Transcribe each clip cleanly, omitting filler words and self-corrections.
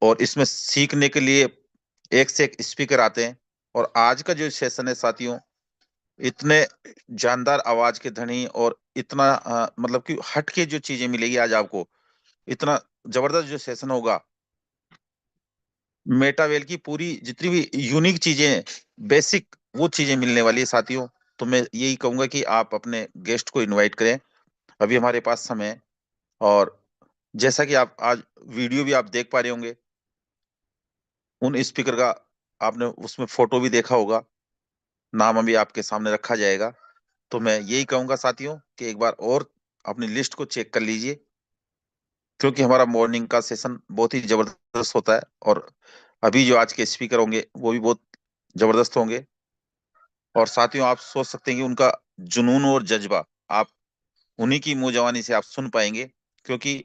और इसमें सीखने के लिए एक से एक स्पीकर आते हैं। और आज का जो सेशन है साथियों, इतने जानदार आवाज के धनी और इतना मतलब कि हट के जो चीजें मिलेगी आज आपको, इतना जबरदस्त जो सेशन होगा। मेटावेल की पूरी जितनी भी यूनिक चीजें हैं, बेसिक वो चीजें मिलने वाली है साथियों। तो मैं यही कहूंगा कि आप अपने गेस्ट को इनवाइट करें। अभी हमारे पास समय है। और जैसा कि आप आज वीडियो भी आप देख पा रहे होंगे, उन स्पीकर का आपने उसमें फोटो भी देखा होगा, नाम अभी आपके सामने रखा जाएगा। तो मैं यही कहूंगा साथियों कि एक बार और अपनी लिस्ट को चेक कर लीजिए, क्योंकि हमारा मॉर्निंग का सेशन बहुत ही जबरदस्त होता है। और अभी जो आज के स्पीकर होंगे वो भी बहुत जबरदस्त होंगे। और साथियों, आप सोच सकते हैं कि उनका जुनून और जज्बा आप उन्हीं की मुंह जवानी से आप सुन पाएंगे। क्योंकि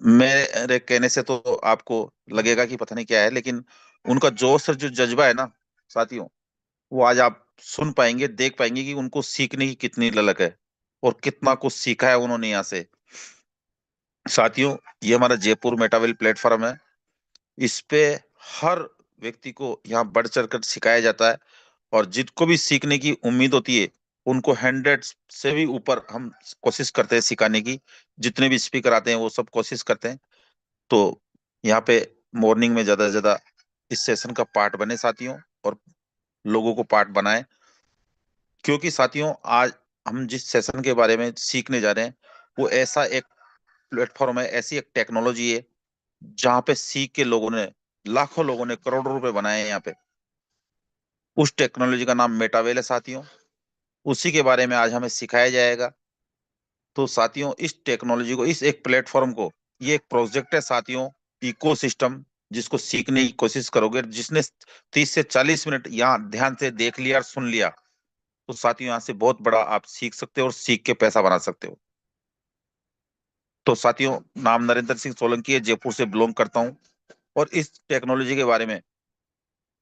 मेरे कहने से तो आपको लगेगा कि पता नहीं क्या है, लेकिन उनका जोश और जो जज्बा है ना साथियों, वो आज आप सुन पाएंगे, देख पाएंगे कि उनको सीखने की कितनी ललक है और कितना कुछ सीखा है उन्होंने यहाँ से। साथियों, ये हमारा जयपुर मेटावेल प्लेटफॉर्म है। इस पे हर व्यक्ति को यहाँ बढ़ चढ़ कर सिखाया जाता है। और जिनको भी सीखने की उम्मीद होती है, उनको 100 से भी ऊपर हम कोशिश करते हैं सिखाने की। जितने भी स्पीकर आते हैं वो सब कोशिश करते हैं। तो यहाँ पे मॉर्निंग में ज्यादा से ज्यादा इस सेशन का पार्ट बने साथियों, और लोगों को पार्ट बनाएं। क्योंकि साथियों, आज हम जिस सेशन के बारे में सीखने जा रहे हैं, वो ऐसा एक प्लेटफॉर्म है, ऐसी एक टेक्नोलॉजी है जहाँ पे सीख के लोगों ने, लाखों लोगों ने करोड़ों रुपए बनाए हैं यहाँ पे। उस टेक्नोलॉजी का नाम मेटावेल है साथियों। उसी के बारे में आज हमें सिखाया जाएगा। तो साथियों, इस टेक्नोलॉजी को, इस एक प्लेटफॉर्म को, ये एक प्रोजेक्ट है साथियों, इकोसिस्टम, जिसको सीखने की कोशिश करोगे, जिसने 30 से 40 मिनट यहाँ ध्यान से देख लिया और सुन लिया, तो साथियों यहाँ से बहुत बड़ा आप सीख सकते हो और सीख के पैसा बना सकते हो। तो साथियों, नाम नरेंद्र सिंह सोलंकी है, जयपुर से बिलोंग करता हूँ। और इस टेक्नोलॉजी के बारे में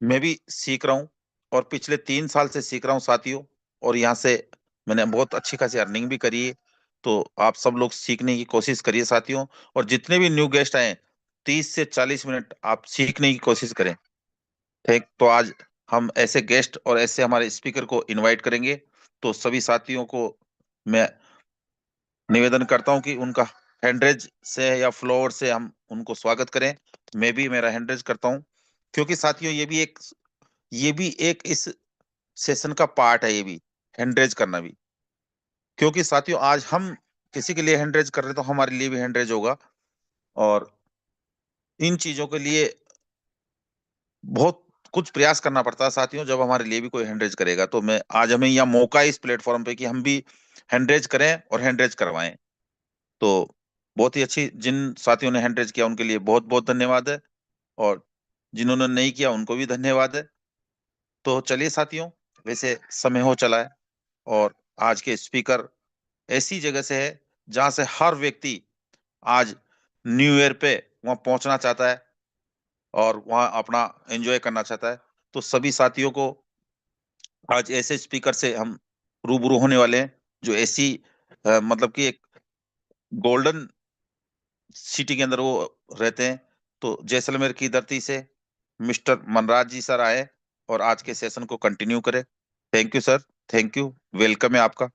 मैं भी सीख रहा हूँ, और पिछले 3 साल से सीख रहा हूँ साथियों। और यहाँ से मैंने बहुत अच्छी खासी अर्निंग भी करी है। तो आप सब लोग सीखने की कोशिश करिए साथियों। और जितने भी न्यू गेस्ट आए, 30 से 40 मिनट आप सीखने की कोशिश करें। ठीक, तो आज हम ऐसे गेस्ट और ऐसे हमारे स्पीकर को इनवाइट करेंगे। तो सभी साथियों को मैं निवेदन करता हूँ कि उनका हैंडरेज से या फ्लोर से हम उनको स्वागत करें। मैं भी मेरा हैंडरेज करता हूँ, क्योंकि साथियों ये भी एक इस सेशन का पार्ट है, ये भी हैंडरेज करना भी। क्योंकि साथियों, आज हम किसी के लिए हैंडरेज कर रहे हैं तो हमारे लिए भी हैंडरेज होगा। और इन चीजों के लिए बहुत कुछ प्रयास करना पड़ता है साथियों, जब हमारे लिए भी कोई हैंडरेज करेगा। तो मैं आज हमें यह मौका है इस प्लेटफॉर्म पे कि हम भी हैंडरेज करें और हैंडरेज करवाएं। तो बहुत ही अच्छी, जिन साथियों ने हैंडरेज किया उनके लिए बहुत बहुत धन्यवाद है। और जिन्होंने नहीं किया उनको भी धन्यवाद है। तो चलिए साथियों, वैसे समय हो चला है। और आज के स्पीकर ऐसी जगह से है जहां से हर व्यक्ति आज न्यू ईयर पे वहां पहुंचना चाहता है और वहां अपना एंजॉय करना चाहता है। तो सभी साथियों को आज ऐसे स्पीकर से हम रूबरू होने वाले हैं, जो ऐसी मतलब कि एक गोल्डन सिटी के अंदर वो रहते हैं। तो जैसलमेर की धरती से मिस्टर मनराज जी सर आए और आज के सेशन को कंटिन्यू करें। Thank you sir. Thank you. Welcome है आपका।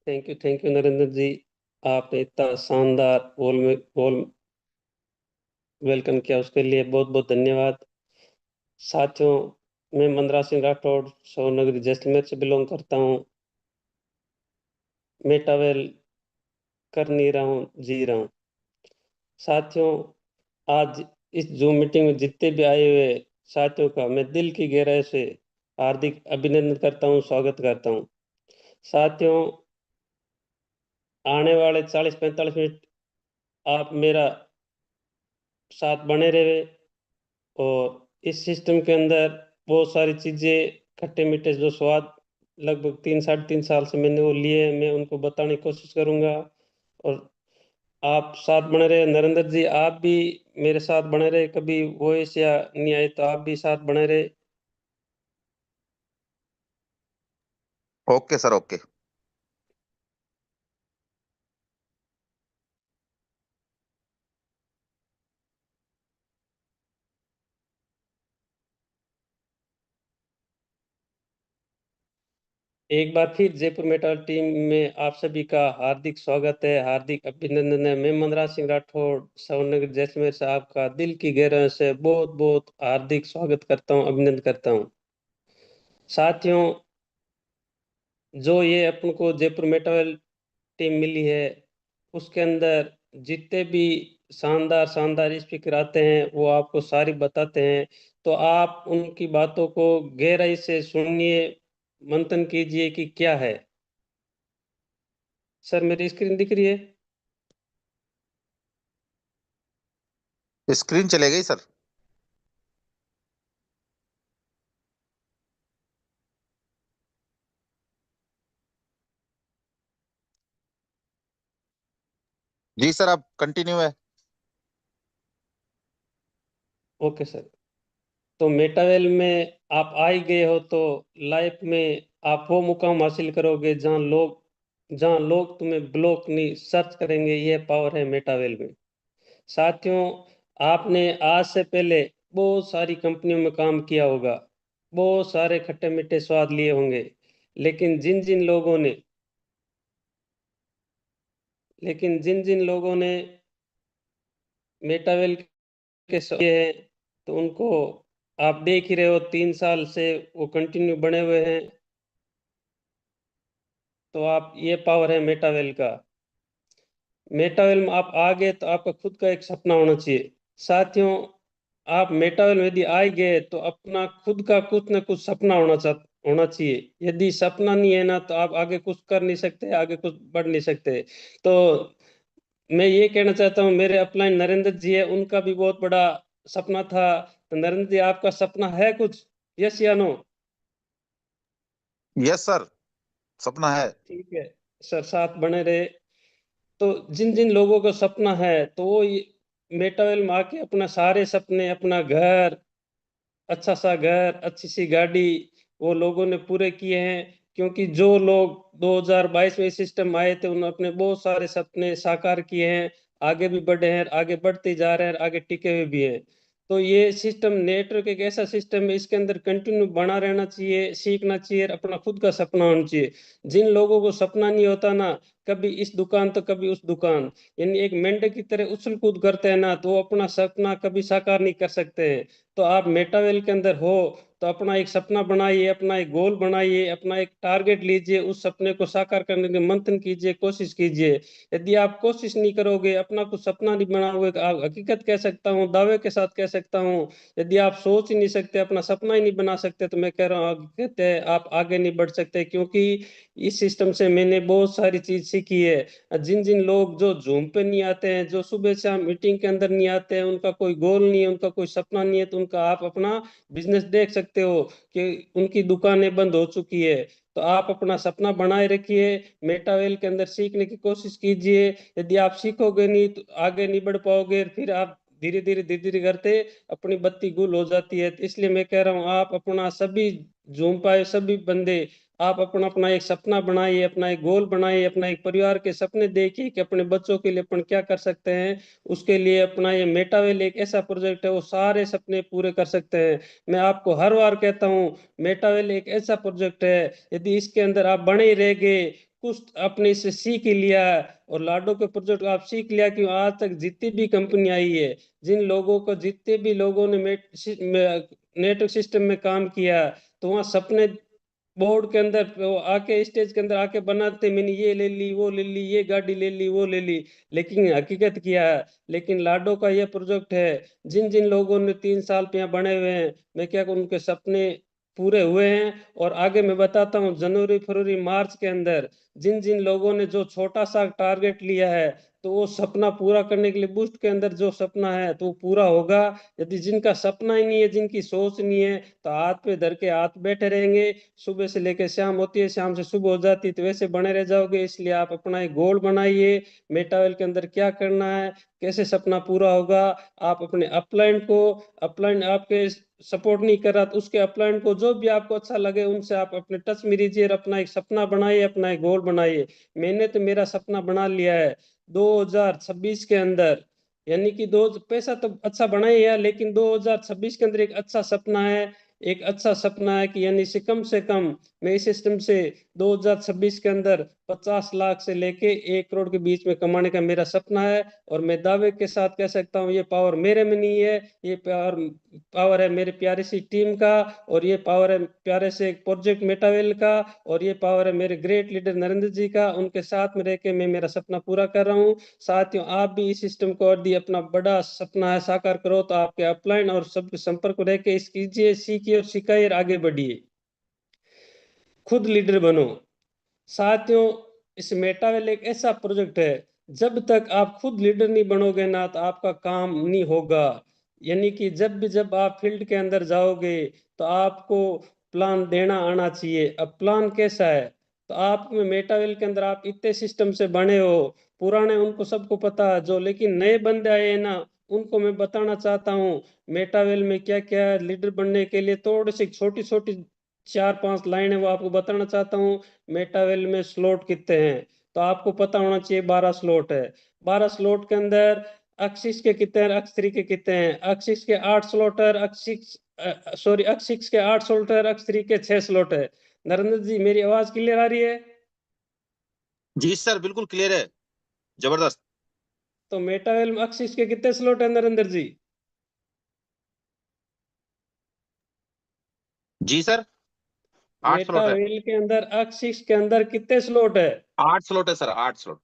थैंक यू नरेंद्र जी। आपने इतना शानदार वॉल वेलकम किया, उसके लिए बहुत बहुत धन्यवाद। साथियों, मैं मंदरा सिंह राठौड़ सोनगरी जैसलमेर से बिलोंग करता हूँ। मैं ट्रैवल कर नहीं रहा हूँ, जी रहा हूँ। साथियों, आज इस जूम मीटिंग में जितने भी आए हुए साथियों का मैं दिल की गहराई से हार्दिक अभिनंदन करता हूँ, स्वागत करता हूँ। साथियों, आने वाले 40-45 मिनट आप मेरा साथ बने रहे। और इस सिस्टम के अंदर बहुत सारी चीज़ें, खट्टे मीठे जो स्वाद लगभग 3 साढ़े 3 साल से मैंने वो लिए हैं, मैं उनको बताने की कोशिश करूंगा। और आप साथ बने रहे नरेंद्र जी, आप भी मेरे साथ बने रहे, कभी वॉइस या नहीं आए तो आप भी साथ बने रहे। Okay sir, okay. एक बार फिर जयपुर मेटल टीम में आप सभी का हार्दिक स्वागत है, हार्दिक अभिनंदन है। मैं मनराज सिंह राठौड़ सवनगर जैसलमेर से आपका दिल की गहराइयों से बहुत बहुत हार्दिक स्वागत करता हूं, अभिनंदन करता हूं। साथियों, जो ये अपन को जयपुर मेटल टीम मिली है, उसके अंदर जितने भी शानदार शानदार स्पीकर आते हैं वो आपको सारी बताते हैं। तो आप उनकी बातों को गहराई से सुनिए, मंथन कीजिए कि क्या है। सर, मेरी स्क्रीन दिख रही है? स्क्रीन चले गई सर। जी सर, आप कंटिन्यू है। Okay sir. तो मेटावेल में आप आ ही गए हो तो लाइफ में आप वो मुकाम हासिल करोगे जहाँ लोग तुम्हें ब्लॉक नहीं सर्च करेंगे। ये पावर है मेटावेल में। साथियों, आपने आज से पहले बहुत सारी कंपनियों में काम किया होगा, बहुत सारे खट्टे मीठे स्वाद लिए होंगे, लेकिन जिन जिन लोगों ने मेटावेल के किए हैं, तो उनको आप देख ही रहे हो, 3 साल से वो कंटिन्यू बने हुए हैं। तो आप, ये पावर है मेटावेल का। मेटावेल में आप आ गए तो आपका खुद का एक सपना होना चाहिए। साथियों, आप मेटावेल में यदि आ ही गए तो अपना खुद का कुछ ना कुछ सपना होना चाहिए। यदि सपना नहीं है ना, तो आप आगे कुछ कर नहीं सकते, आगे कुछ बढ़ नहीं सकते। तो मैं ये कहना चाहता हूँ, मेरे अपलाइन नरेंद्र जी है, उनका भी बहुत बड़ा सपना था। तो नरेंद्र जी, आपका सपना है कुछ? यस या नो? यस सर, सपना है। ठीक है सर, साथ बने रहे। तो जिन जिन लोगों का सपना है, तो वो मेटावेल में आके अपना सारे सपने, अपना घर, अच्छा सा घर, अच्छी सी गाड़ी, वो लोगों ने पूरे किए हैं। क्योंकि जो लोग 2022 में सिस्टम आए थे, उन्होंने अपने बहुत सारे सपने साकार किए हैं, आगे भी बढ़े हैं, आगे बढ़ते जा रहे हैं, आगे टिके हुए भी हैं। तो ये सिस्टम नेटवर्क एक ऐसा सिस्टम है, इसके अंदर कंटिन्यू बना रहना चाहिए, सीखना चाहिए, अपना खुद का सपना होना चाहिए। जिन लोगों को सपना नहीं होता ना, कभी इस दुकान तो कभी उस दुकान, यानी एक मेंढक की तरह उछल कूद करते हैं ना, तो वो अपना सपना कभी साकार नहीं कर सकते हैं। तो आप मेटावेल के अंदर हो, तो अपना एक सपना बनाइए, अपना एक गोल बनाइए, अपना एक टारगेट लीजिए, उस सपने को साकार करने के मंथन कीजिए, कोशिश कीजिए। यदि आप कोशिश नहीं करोगे, अपना कुछ सपना नहीं बनाओगे, तो आप हकीकत कह सकता हूँ, दावे के साथ कह सकता हूँ, यदि आप सोच ही नहीं सकते, अपना सपना ही नहीं बना सकते, तो मैं कह रहा हूँ, कहते हैं आप आगे नहीं बढ़ सकते। क्योंकि इस सिस्टम से मैंने बहुत सारी चीज सीखी है। जिन जिन लोग जो जूम पे नहीं आते हैं, जो सुबह शाम मीटिंग के अंदर नहीं आते हैं, उनका कोई गोल नहीं है, उनका कोई सपना नहीं है, तो उनका आप अपना बिजनेस देख सकते हो कि उनकी दुकानें बंद हो चुकी है। तो आप अपना सपना बनाए रखिए, मेटावेल के अंदर सीखने की कोशिश कीजिए। यदि आप सीखोगे नहीं तो आगे नहीं बढ़ पाओगे, फिर आप धीरे धीरे करते अपनी बत्ती गुल हो जाती है। तो इसलिए मैं कह रहा हूँ, आप अपना सभी जूम पाए सभी बंदे, आप अपना अपना एक सपना बनाइए, अपना एक गोल बनाइए, अपना एक परिवार के सपने देखिए कि अपने बच्चों के लिए अपन क्या कर सकते हैं। उसके लिए अपना ये मेटावेल एक ऐसा प्रोजेक्ट है, वो सारे सपने पूरे कर सकते हैं। मैं आपको हर बार कहता हूँ, मेटावेल एक ऐसा प्रोजेक्ट है, यदि इसके अंदर आप बने ही रह गए, कुछ आपने इसे सीख ही लिया, और लाडो के प्रोजेक्ट आप सीख लिया कि आज तक जितनी भी कंपनी आई है, जितने भी लोगों ने नेटवर्क सिस्टम में काम किया, तो वहाँ सपने बोर्ड के अंदर वो आके स्टेज के अंदर आके बनाते, मैंने ये ले ली, वो ले ली, ये गाड़ी ले ली, वो ले ली, लेकिन हकीकत क्या है? लेकिन लाडो का ये प्रोजेक्ट है, जिन जिन लोगों ने 3 साल पे यहाँ बने हुए हैं, मैं क्या कहूँ, उनके सपने पूरे हुए हैं। और आगे मैं बताता हूँ, जनवरी फरवरी मार्च के अंदर जिन जिन लोगों ने जो छोटा सा टारगेट लिया है, तो वो सपना पूरा करने के लिए बूस्ट के अंदर जो सपना है तो वो पूरा होगा। यदि जिनका सपना ही नहीं है, जिनकी सोच नहीं है, तो हाथ पे धर के हाथ बैठे रहेंगे। सुबह से लेकर शाम होती है, शाम से सुबह हो जाती है, तो वैसे बने रह जाओगे। इसलिए आप अपना एक गोल बनाइए, मेटावेल के अंदर क्या करना है, कैसे सपना पूरा होगा। आप अपने अपलाइन को, अपलाइन आपके सपोर्ट नहीं कर रहा, तो उसके अपलाइन को, जो भी आपको अच्छा लगे, उनसे आप अपने टच में रहिए और अपना एक सपना बनाइए, अपना एक गोल बनाइए। मैंने तो मेरा सपना बना लिया है 2026 के अंदर, यानी कि दो पैसा तो अच्छा बना ही है, लेकिन 2026 के अंदर एक अच्छा सपना है एक अच्छा सपना है कि यानी से कम मैं इस सिस्टम से 2026 के अंदर 50 लाख से लेके 1 करोड़ के बीच में कमाने का मेरा सपना है। और मैं दावे के साथ कह सकता हूँ ये पावर मेरे में नहीं है, ये पावर पावर है मेरे प्यारी सी टीम का, और ये पावर है प्यारे से प्रोजेक्ट मेटावेल का, और ये पावर है मेरे ग्रेट लीडर नरेंद्र जी का। उनके साथ में रह के मैं मेरा सपना पूरा कर रहा हूँ। साथियों, आप भी इस सिस्टम को और दी अपना बड़ा सपना है साकार करो, तो आपके अपलाइन और सबके संपर्क में रह के इस कीजिए, सीखिए और सिखाइए और आगे बढ़िए, खुद लीडर बनो। साथियों, इस मेटावेल एक ऐसा प्रोजेक्ट है, जब तक आप खुद लीडर नहीं बनोगे ना, तो आपका काम नहीं होगा। यानी कि जब आप फील्ड के अंदर जाओगे तो आपको प्लान देना आना चाहिए। अब प्लान कैसा है, तो आप में मेटावेल के अंदर आप इतने सिस्टम से बने हो, पुराने उनको सबको पता है, जो लेकिन नए बंदे आए हैं ना, उनको मैं बताना चाहता हूँ मेटावेल में क्या क्या लीडर बनने के लिए थोड़ी सी छोटी छोटी 4-5 लाइन है वो आपको बताना चाहता हूँ। मेटावेल में स्लॉट कितने हैं, तो आपको पता होना चाहिए 12 स्लॉट है। 12 स्लॉट के अंदर एक्सिस के कितने हैं, एक्स थ्री के कितने हैं, एक्सिस के 8 स्लॉट है, एक्सिस के 8 स्लॉट है, एक्स थ्री के 6 स्लॉट है। नरेंद्र जी, मेरी आवाज क्लियर आ रही है? जी सर, बिल्कुल क्लियर है। जबरदस्त। तो मेटावेल में एक्सिस के कितने स्लॉट है नरेंद्र जी? जी सर, 8 स्लॉट है। मेटावेल के अंदर एक्सिस के अंदर कितने स्लॉट है? 8 स्लॉट है सर, 8 स्लॉट।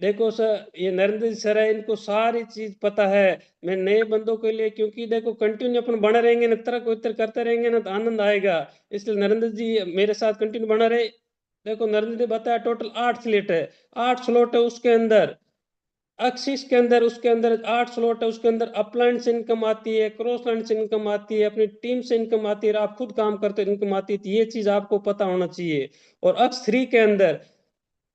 देखो सर, ये नरेंद्र जी सर है, इनको सारी चीज पता है। मैं नए बंदों के लिए, क्योंकि देखो कंटिन्यू अपन बने रहेंगे ना, तरह को इतर करते रहेंगे ना, तो आनंद आएगा। इसलिए नरेंद्र जी मेरे साथ कंटिन्यू बना रहे। देखो नरेंद्र जी बताया टोटल 8 स्लॉट है। 8 स्लॉट है उसके अंदर, एक्सिस के अंदर उसके अंदर 8 स्लॉट है, उसके अंदर अपलाइन से इनकम आती है, क्रॉस लाइन से इनकम आती है, अपनी टीम से इनकम आती है, और आप खुद काम करते हो इनकम आती है। तो ये चीज आपको पता होना चाहिए। और एक्स थ्री के अंदर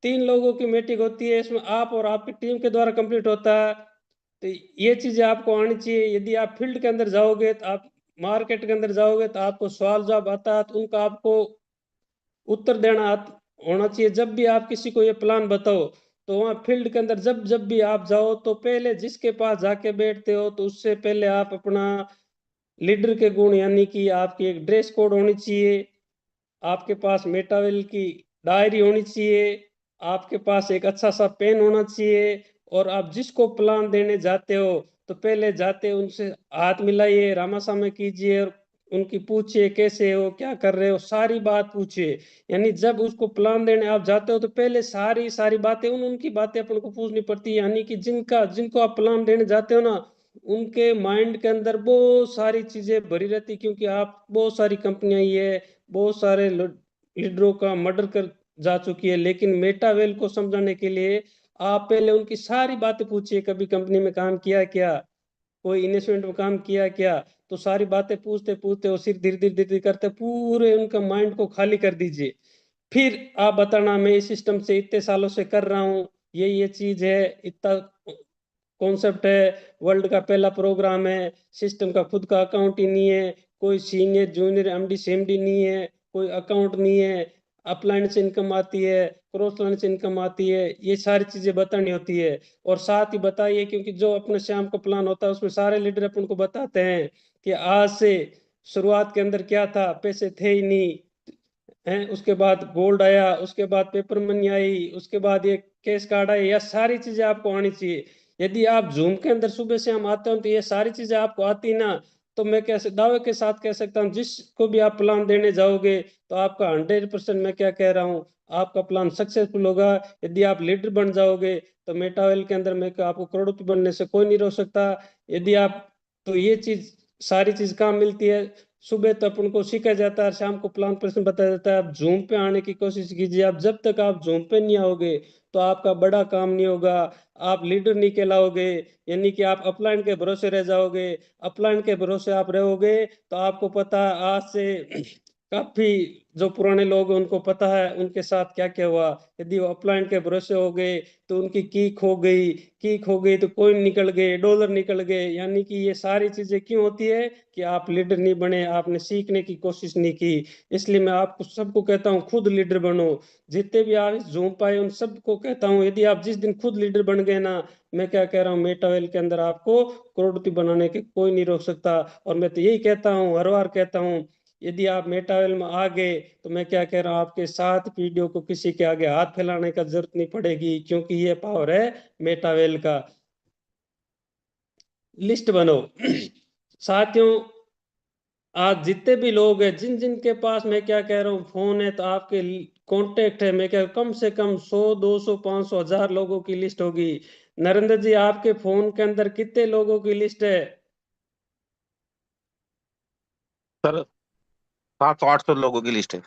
3 लोगों की मीटिंग होती है, इसमें आप और आपकी टीम के द्वारा कंप्लीट होता है। तो ये चीजें आपको आनी चाहिए। यदि आप फील्ड के अंदर जाओगे, तो आप मार्केट के अंदर जाओगे, तो आपको सवाल जवाब आता है, तो उनका आपको उत्तर देना होना चाहिए। जब भी आप किसी को ये प्लान बताओ, तो वहाँ फील्ड के अंदर जब जब भी आप जाओ, तो पहले जिसके पास जाके बैठते हो, तो उससे पहले आप अपना लीडर के गुण, यानी कि आपकी एक ड्रेस कोड होनी चाहिए, आपके पास मेटावेल की डायरी होनी चाहिए, आपके पास एक अच्छा सा पेन होना चाहिए। और आप जिसको प्लान देने जाते हो, तो पहले जाते उनसे हाथ मिलाइए, रामासामे कीजिए, और उनकी पूछिए कैसे हो, क्या कर रहे हो, सारी बात पूछिए। यानी जब उसको प्लान देने आप जाते हो, तो पहले सारी सारी बातें उनकी बातें अपन को पूछनी पड़ती है। यानी कि जिनका जिनको आप प्लान देने जाते हो ना, उनके माइंड के अंदर बहुत सारी चीजें भरी रहती, क्योंकि आप बहुत सारी कंपनियां ये बहुत सारे लीडरों का मर्डर कर जा चुकी है। लेकिन मेटावेल को समझाने के लिए आप पहले उनकी सारी बातें पूछिए, कभी कंपनी में काम किया क्या, कोई इन्वेस्टमेंट में काम किया क्या। तो सारी बातें पूछते पूछते और सिर धीरे धीरे धीरे करते पूरे उनका माइंड को खाली कर दीजिए। फिर आप बताना मैं इस सिस्टम से इतने सालों से कर रहा हूँ, ये चीज है, इतना कॉन्सेप्ट है, वर्ल्ड का पहला प्रोग्राम है, सिस्टम का खुद का अकाउंट ही नहीं है, कोई सीनियर जूनियर एमडी सीएमडी नहीं है, कोई अकाउंट नहीं है, अपलाइन से इनकम आती है, क्रॉस लाइन से इनकम आती है, ये सारी चीजें बतानी होती है। और साथ ही बताइए, क्योंकि जो अपने शाम को प्लान होता है, उसमें सारे लीडर अपन को बताते हैं कि आज से शुरुआत के अंदर क्या था, पैसे थे ही नहीं हैं, उसके बाद गोल्ड आया, उसके बाद पेपर मनी आई, उसके बाद ये कैश कार्ड आए, यह सारी चीजें आपको आनी चाहिए। यदि आप जूम के अंदर सुबह से हम आते हो, तो ये सारी चीजें आपको आती ना, तो मैं कैसे दावे के साथ कह सकता हूँ, जिसको भी आप प्लान देने जाओगे, तो आपका 100%, मैं क्या कह रहा हूँ, आपका प्लान सक्सेसफुल होगा। यदि आप लीडर बन जाओगे, तो मेटावेल के अंदर मैं आपको करोड़पति बनने से कोई नहीं रोक सकता। यदि आप, तो ये चीज सारी चीज काम मिलती है। सुबह तो अपन को सीखा जाता है, शाम को प्लान प्रश्न बताया जाता है। आप जूम पे आने की कोशिश कीजिए। आप जब तक आप जूम पे नहीं आओगे, तो आपका बड़ा काम नहीं होगा, आप लीडर नहीं कहलाओगे। यानी कि आप अपलाइन के भरोसे रह जाओगे। अपलाइन के भरोसे आप रहोगे, तो आपको पता आज से काफी जो पुराने लोग हैं उनको पता है उनके साथ क्या क्या हुआ। यदि वो अपलाइन के भरोसे हो गए तो उनकी की खो गई तो कॉइन निकल गए, डॉलर निकल गए। यानी कि ये सारी चीजें क्यों होती है कि आप लीडर नहीं बने, आपने सीखने की कोशिश नहीं की। इसलिए मैं आपको सबको कहता हूँ खुद लीडर बनो। जितने भी आप जूम पाए उन सबको कहता हूँ, यदि आप जिस दिन खुद लीडर बन गए ना, मैं क्या कह रहा हूँ, मेटावेल के अंदर आपको करोड़पति बनाने के कोई नहीं रोक सकता। और मैं तो यही कहता हूँ, हर बार कहता हूँ, यदि आप मेटावेल में आ गए तो मैं क्या कह रहा हूँ, आपके 7 पीढ़ियों को किसी के आगे हाथ फैलाने का जरूरत नहीं पड़ेगी, क्योंकि ये पावर है मेटावेल का। लिस्ट बनो साथियों। आज जितने भी लोग हैं, जिन जिन के पास मैं क्या कह रहा हूँ फोन है, तो आपके कांटेक्ट है, मैं क्या कम से कम 100 200 500 1000 लोगों की लिस्ट होगी। नरेंद्र जी, आपके फोन के अंदर कितने लोगों की लिस्ट है? सर 700 800 लोगों की लिस्ट है।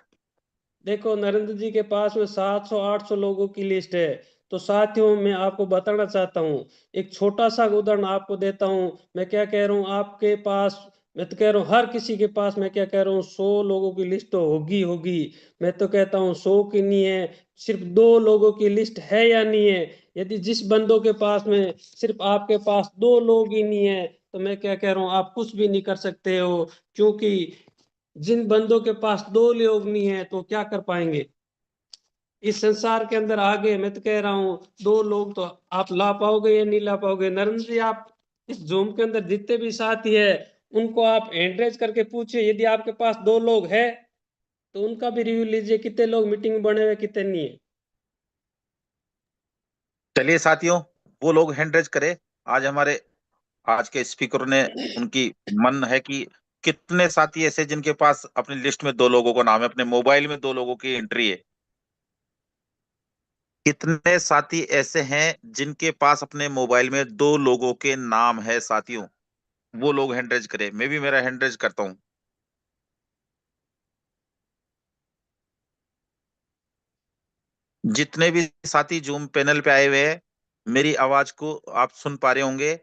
देखो, नरेंद्र जी के पास में 700 800 लोगों की लिस्ट है। तो साथियों, मैं आपको बताना चाहता हूँ, एक छोटा सा उदाहरण आपको देता हूँ। मैं क्या कह रहा हूँ, आपके पास, मैं तो कह रहा हूँ हर किसी के पास, मैं क्या कह रहा हूँ, 100 लोगों की लिस्ट तो होगी होगी। मैं तो कहता हूँ 100 की नहीं है, सिर्फ 2 लोगों की लिस्ट है या नहीं है। यदि जिस बंदों के पास में सिर्फ आपके पास 2 लोग ही नहीं है, तो मैं क्या कह रहा हूँ, आप कुछ भी नहीं कर सकते हो। क्योंकि जिन बंदों के पास 2 लोग नहीं है तो क्या कर पाएंगे इस संसार के अंदर आगे। मैं तो कह रहा हूँ 2 लोग तो आप ला पाओगे या नहीं ला पाओगे। नरेंद्र जी, आप इस जूम के अंदर जितने भी साथी है उनको आप एंड्रेज करके पूछिए, यदि आपके पास 2 लोग है तो उनका भी रिव्यू लीजिए, कितने लोग मीटिंग में बने हुए, कितने नहीं है। चलिए साथियों, वो लोग हैंड रेज करे। आज हमारे आज के स्पीकर ने उनकी मन है कि कितने साथी ऐसे जिनके पास अपनी लिस्ट में 2 लोगों का नाम है, अपने मोबाइल में 2 लोगों की एंट्री है। कितने साथी ऐसे हैं जिनके पास अपने मोबाइल में 2 लोगों के नाम है साथियों? वो लोग हैंड रेज करे, मैं भी मेरा हैंड रेज करता हूँ। जितने भी साथी जूम पैनल पे आए हुए हैं, मेरी आवाज को आप सुन पा रहे होंगे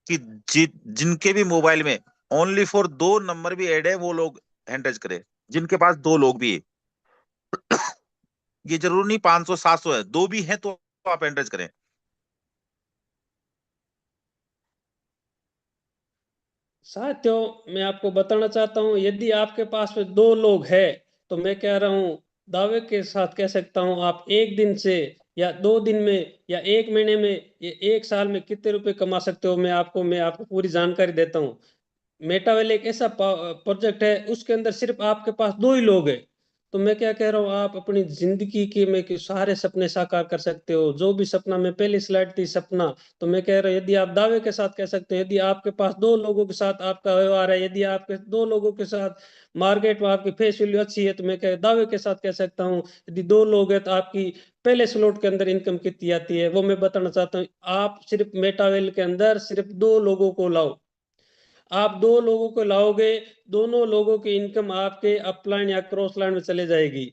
कि जिनके भी मोबाइल में ओनली फॉर 2 नंबर भी ऐड है, वो लोग हैंड रेज करे। जिनके पास 2 लोग भी है, ये जरूर नहीं 500 700 है, 2 भी हैं तो आप हैंड रेज करें। साथियों, मैं आपको बताना चाहता हूँ, यदि आपके पास में 2 लोग है तो मैं कह रहा हूँ, दावे के साथ कह सकता हूँ, आप एक दिन से या 2 दिन में या एक महीने में या एक साल में कितने रुपए कमा सकते हो। मैं आपको पूरी जानकारी देता हूँ। मेटावेल एक ऐसा प्रोजेक्ट है, उसके अंदर सिर्फ आपके पास 2 ही लोग हैं। तो मैं क्या कह रहा हूँ, आप अपनी जिंदगी के में के सारे सपने साकार कर सकते हो। जो भी सपना, मैं पहली स्लाइड थी सपना, तो मैं कह रहा हूँ, यदि आप दावे के साथ कह सकते हो, यदि आपके पास 2 लोगों के साथ आपका व्यवहार है, यदि आपके 2 लोगों के साथ मार्केट में आपकी फेस वैल्यू अच्छी है, तो मैं दावे के साथ कह सकता हूँ, यदि 2 लोग हैं तो आपकी पहले स्लॉट के अंदर इनकम कितनी आती है वो मैं बताना चाहता हूँ। आप सिर्फ मेटावेल के अंदर सिर्फ 2 लोगों को लाओ। आप 2 लोगों को लाओगे, दोनों लोगों की इनकम आपके अपलाइन या क्रॉस लाइन में चले जाएगी।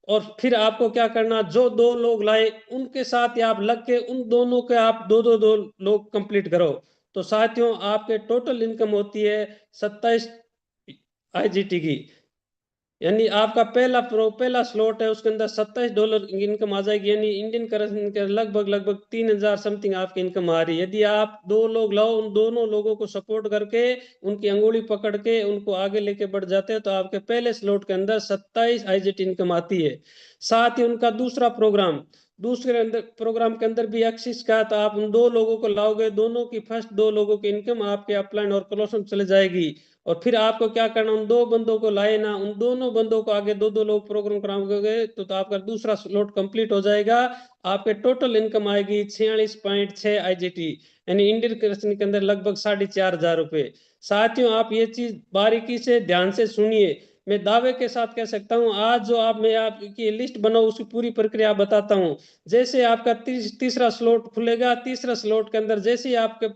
और फिर आपको क्या करना, जो 2 लोग लाए उनके साथ ही आप लग के उन दोनों के आप दो लोग कंप्लीट करो। तो साथियों, आपके टोटल इनकम होती है 27 IGT की। यानी आपका पहला स्लॉट है, उसके अंदर $27 की इनकम आ जाएगी, यानी इंडियन करेंसी के लगभग लगभग 3000 समथिंग आपकी इनकम आ रही है। यदि आप 2 लोग लाओ, उन दोनों लोगों को सपोर्ट करके, उनकी अंगुली पकड़ के उनको आगे लेके बढ़ जाते हैं, तो आपके पहले स्लॉट के अंदर 27 IGT इनकम आती है। साथ ही उनका दूसरे अंदर प्रोग्राम के अंदर भी एक्सिस का, तो आप उन 2 लोगों को लाओगे, दोनों की फर्स्ट 2 लोगों की इनकम आपके अपलाइन और क्लोजन चले जाएगी। और फिर आपको क्या करना, उन 2 बंदों को लाए ना, उन दोनों बंदों को आगे 2 लोग प्रोग्राम कराओगे, तो आपका दूसरा स्लॉट कंप्लीट हो जाएगा। आपके टोटल इनकम आएगी 46.6 IGT, यानी इंडियन करेंसी के अंदर लगभग 4500 रुपए। साथियों, आप ये चीज बारीकी से ध्यान से सुनिए। मैं दावे के साथ कह सकता हूं, आज जो मैं आपकी लिस्ट बनाऊं उसकी पूरी प्रक्रिया बताता हूं। जैसे आपका तीसरा स्लॉट खुलेगा, तीसरा स्लॉट के अंदर जैसे ही आपके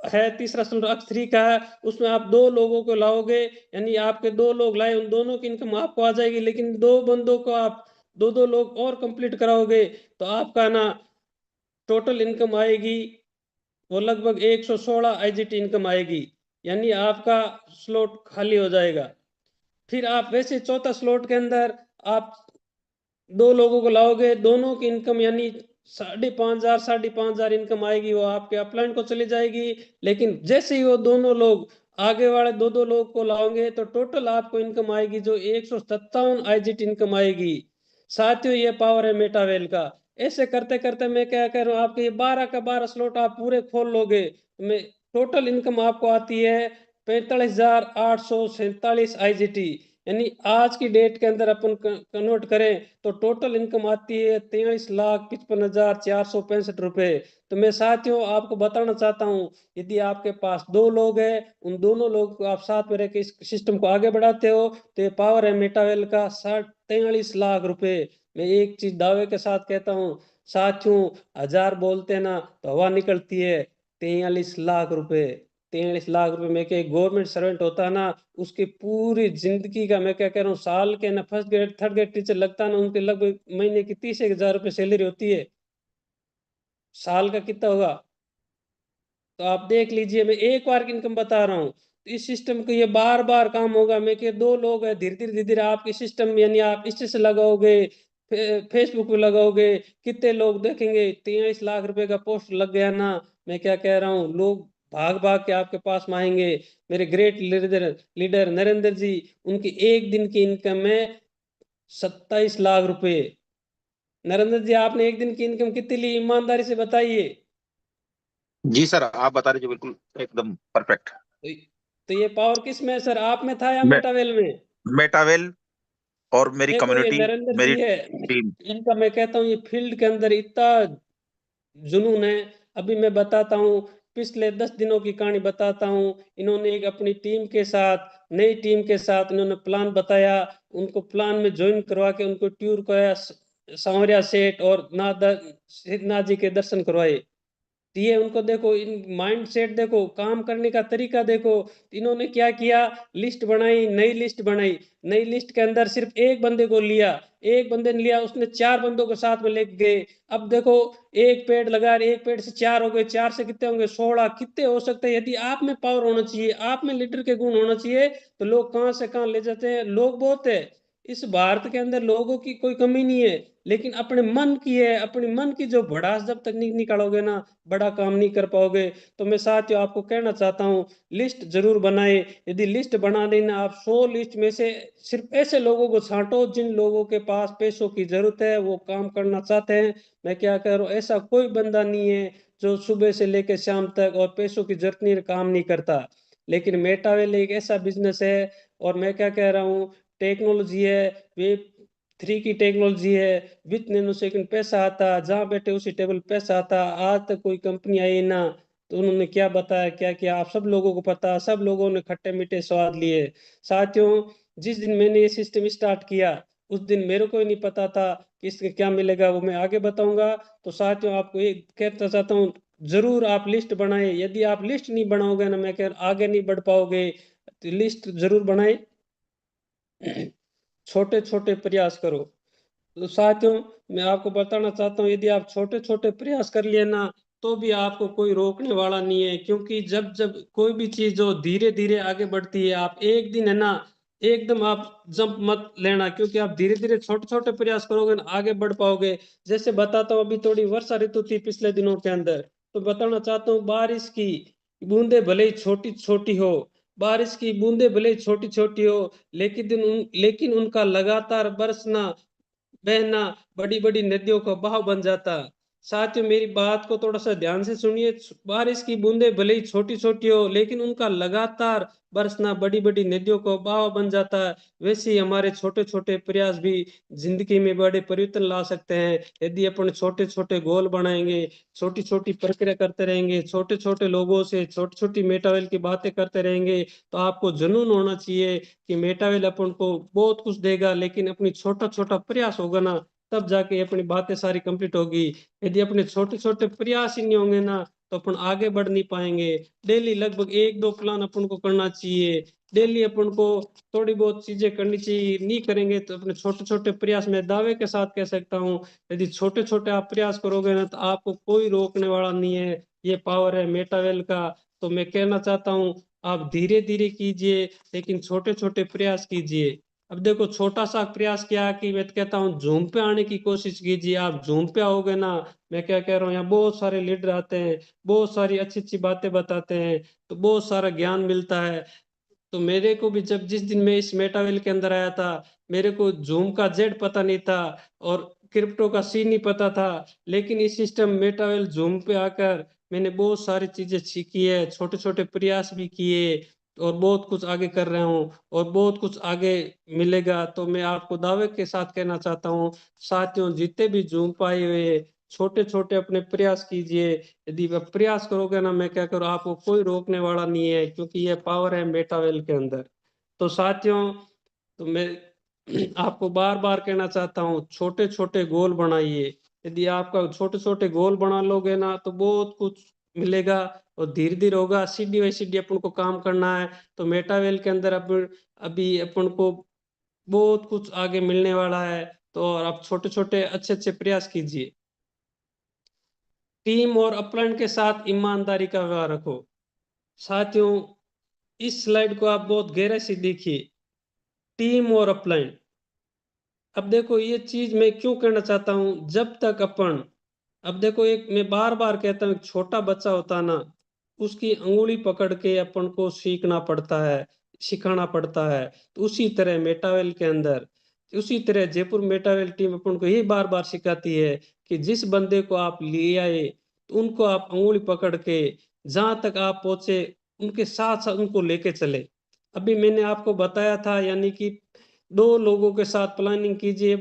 है, तीसरा स्लॉट X3 का है, उसमें आप 2 लोगों को लाओगे, यानी आपके 2 लोग लाए, उन दोनों की इनकम आपको आ जाएगी। लेकिन 2 बंदों को आप दो लोग और कंप्लीट कराओगे, तो आपका ना टोटल इनकम आएगी वो लगभग 116 IGT इनकम आएगी, यानी आपका स्लॉट खाली हो जाएगा। फिर आप वैसे चौथा स्लॉट के अंदर आप 2 लोगों को लाओगे, दोनों की इनकम यानी 5,500 5,500 इनकम आएगी, वो आपके अपलाइन को चली जाएगी। लेकिन जैसे ही वो दोनों लोग आगे वाले दो दो लोग को लाओगे तो टोटल आपको इनकम आएगी जो 157 आईजिट इनकम आएगी। साथियों ये पावर है मेटावेल का। ऐसे करते करते मैं क्या कह रहा हूँ, आपके ये 12 का 12 स्लॉट आप पूरे खोल लोगे, मैं टोटल इनकम आपको आती है 45,847 आईजीटी। यानी आज की डेट के अंदर अपन कन्वर्ट करें तो टोटल इनकम आती है 43,55,465 रुपए। तो मैं साथियों आपको बताना चाहता हूँ, यदि आपके पास 2 लोग हैं, उन दोनों लोगों को आप साथ में रह के इस सिस्टम को आगे बढ़ाते हो, तो ये पावर है मेटावेल का 43 लाख रुपए। मैं एक चीज दावे के साथ कहता हूँ साथियों, 1000 बोलते हैं ना तो हवा निकलती है। 43 लाख रुपए, 43 लाख रुपए में के गवर्नमेंट सर्वेंट होता है ना, उसकी पूरी जिंदगी का, मैं क्या कह रहा हूँ, साल के ना first grade third grade teacher लगता है ना, उनके लगभग महीने की 30,000 रुपये सैलरी होती है। साल का कितना होगा तो आप देख लीजिए। मैं एक बार की इनकम बता रहा हूँ, तो इस सिस्टम को ये बार बार काम होगा। मैं कि 2 लोग हैं, धीरे धीरे धीरे धीरे आपके सिस्टम यानी आप इससे से लगाओगे, फेसबुक पे लगाओगे, कितने लोग देखेंगे, 43 लाख रुपए का पोस्ट लग गया ना। मैं क्या कह रहा हूँ, लोग भाग भाग के आपके पास में आएंगे। मेरे ग्रेट लीडर लीडर नरेंद्र जी, उनकी एक दिन की इनकम है 27 लाख रुपए। नरेंद्र जी आपने एक दिन की इनकम कितनी ली, ईमानदारी से बताइए। जी सर, आप बता दीजिए, बिल्कुल एकदम परफेक्ट। तो, तो ये पावर किस में है सर, आप में था या मे, मेटावेल में? मेटावेल और मेरी देखो ये कम्युनिटी, नरेंद्र मेरी जी है, टीम। इनका मैं कहता हूँ ये फील्ड के अंदर इतना जुनून है। अभी मैं बताता हूँ, पिछले 10 दिनों की कहानी बताता हूँ। इन्होंने एक अपनी टीम के साथ, नई टीम के साथ इन्होंने प्लान बताया, उनको प्लान में ज्वाइन करवा के उनको टूर कराया, सांवरिया सेठ और सिद्धनाथ जी के दर्शन करवाए। ये उनको देखो, इन माइंड सेट देखो, काम करने का तरीका देखो। इन्होंने क्या किया, लिस्ट बनाई, नई लिस्ट बनाई। नई लिस्ट के अंदर सिर्फ एक बंदे को लिया, एक बंदे ने लिया, उसने 4 बंदों को साथ में लेके गए। अब देखो, एक पेड़ लगा, एक पेड़ से 4 हो गए, 4 से कितने होंगे, 16 कितने हो सकते हैं। यदि आप में पावर होना चाहिए, आप में लीडर के गुण होना चाहिए, तो लोग कहां से कहां ले जाते हैं। लोग बहुत है इस भारत के अंदर, लोगों की कोई कमी नहीं है, लेकिन अपने मन की है, अपने मन की जो भड़ास जब तक नहीं निकालोगे ना, बड़ा काम नहीं कर पाओगे। तो मैं साथियों आपको कहना चाहता हूँ, लिस्ट जरूर बनाए। यदि लिस्ट बना देना, आप 100 लिस्ट में से सिर्फ ऐसे लोगों को छांटो जिन लोगों के पास पैसों की जरूरत है, वो काम करना चाहते हैं। मैं क्या कह रहा हूँ, ऐसा कोई बंदा नहीं है जो सुबह से लेकर शाम तक और पैसों की जरूरत नहीं, काम नहीं करता। लेकिन मेटावेल एक ऐसा बिजनेस है, और मैं क्या कह रहा हूँ, टेक्नोलॉजी है, Web 3 की टेक्नोलॉजी है। विथ नैनो सेकंड पैसा आता, जहां बैठे उसी टेबल पैसा आता। आज तक कोई कंपनी आई ना, तो उन्होंने क्या बताया, क्या किया, आप सब लोगों को पता, सब लोगों ने खट्टे मीठे स्वाद लिए। साथियों, जिस दिन मैंने ये सिस्टम स्टार्ट किया, उस दिन मेरे को ही नहीं पता था कि इसके क्या मिलेगा, वो मैं आगे बताऊंगा। तो साथियों आपको ये कहना चाहता हूँ, जरूर आप लिस्ट बनाए। यदि आप लिस्ट नहीं बनाओगे ना, मैं कह आगे नहीं बढ़ पाओगे। तो लिस्ट जरूर बनाए, छोटे छोटे प्रयास करो। तो साथियों, मैं आपको बताना चाहता हूँ, यदि आप छोटे छोटे प्रयास कर लिए ना, तो भी आपको कोई रोकने वाला नहीं है। क्योंकि जब जब कोई भी चीज जो धीरे धीरे आगे बढ़ती है, आप एक दिन है ना, एकदम आप जंप मत लेना, क्योंकि आप धीरे धीरे छोटे छोटे प्रयास करोगे ना, आगे बढ़ पाओगे। जैसे बताता हूँ, अभी थोड़ी वर्षा ऋतु थी पिछले दिनों के अंदर, तो बताना चाहता हूँ, बारिश की बूंदे भले ही छोटी छोटी हो, बारिश की बूंदे भले ही छोटी छोटी हो, लेकिन उनका लगातार बरसना, बहना बड़ी बड़ी नदियों का बहाव बन जाता। साथियों मेरी बात को थोड़ा सा ध्यान से सुनिए। बारिश की बूंदें भले ही छोटी छोटी हो, लेकिन उनका लगातार बरसना बड़ी बड़ी नदियों का बहाव बन जाता है। वैसे ही हमारे छोटे छोटे प्रयास भी जिंदगी में बड़े परिवर्तन ला सकते हैं। यदि अपन छोटे छोटे गोल बनाएंगे, छोटी छोटी प्रक्रिया करते रहेंगे, छोटे छोटे लोगों से छोटी छोटी मेटावेल की बातें करते रहेंगे, तो आपको जुनून होना चाहिए कि मेटावेल अपन को बहुत कुछ देगा, लेकिन अपनी छोटा छोटा प्रयास होगा ना, तब जाके अपनी बातें सारी कंप्लीट होगी। यदि अपने छोटे छोटे प्रयास ही नहीं होंगे ना, तो अपन आगे बढ़ नहीं पाएंगे। डेली लगभग 1 2 प्लान अपन को करना चाहिए। डेली अपन को थोड़ी बहुत चीजें करनी चाहिए। नहीं करेंगे तो अपने छोटे छोटे प्रयास में दावे के साथ कह सकता हूँ, यदि छोटे छोटे आप प्रयास करोगे ना, तो आपको कोई रोकने वाला नहीं है। ये पावर है मेटावेल का। तो मैं कहना चाहता हूँ, आप धीरे धीरे कीजिए, लेकिन छोटे छोटे प्रयास कीजिए। अब देखो, छोटा सा प्रयास क्या कि मैं तो कहता हूँ जूम पे आने की कोशिश कीजिए। आप जूम पे आओगे ना, मैं क्या कह रहा हूँ, यहाँ बहुत सारे लीडर आते हैं, बहुत सारी अच्छी अच्छी बातें बताते हैं, तो बहुत सारा ज्ञान मिलता है। तो मेरे को भी जब जिस दिन मैं इस मेटावेल के अंदर आया था, मेरे को जूम का जेड पता नहीं था और क्रिप्टो का सी नहीं पता था। लेकिन इस सिस्टम मेटावेल जूम पे आकर मैंने बहुत सारी चीजें सीखी है, छोटे छोटे प्रयास भी किए, और बहुत कुछ आगे कर रहा हूँ, और बहुत कुछ आगे मिलेगा। तो मैं आपको दावे के साथ कहना चाहता हूँ, साथियों, जितने भी जूम पे आए हुए, छोटे छोटे अपने प्रयास कीजिए। यदि आप प्रयास करोगे ना, मैं क्या करूँ, आपको कोई रोकने वाला नहीं है, क्योंकि ये पावर है मेटावेल के अंदर। तो साथियों, तो मैं आपको बार बार कहना चाहता हूँ, छोटे छोटे गोल बनाइए। यदि आपका छोटे छोटे गोल बना लोगे ना, तो बहुत कुछ मिलेगा। और धीरे धीरे होगा, सीढ़ी बाई सीढ़ी अपन को काम करना है। तो मेटावेल के अंदर अब अभी अपन को बहुत कुछ आगे मिलने वाला है। तो और आप छोटे छोटे अच्छे अच्छे प्रयास कीजिए। टीम और अपलाइन के साथ ईमानदारी का व्यवहार रखो। साथियों, इस स्लाइड को आप बहुत गहरे से देखिए। टीम और अपलाइन, अब देखो ये चीज मैं क्यों कहना चाहता हूं, जब तक अपन, अब देखो, एक मैं बार बार कहता हूँ, एक छोटा बच्चा होता ना, उसकी अंगुली पकड़ के अपन को सीखना पड़ता है, सिखाना पड़ता है। तो उसी तरह मेटावेल के अंदर, उसी तरह जयपुर मेटावेल टीम अपन को यही बार बार सिखाती है कि जिस बंदे को आप ले आए, तो उनको आप अंगुली पकड़ के जहां तक आप पहुंचे, उनके साथ साथ उनको लेके चले। अभी मैंने आपको बताया था, यानी कि दो लोगों के साथ प्लानिंग कीजिए,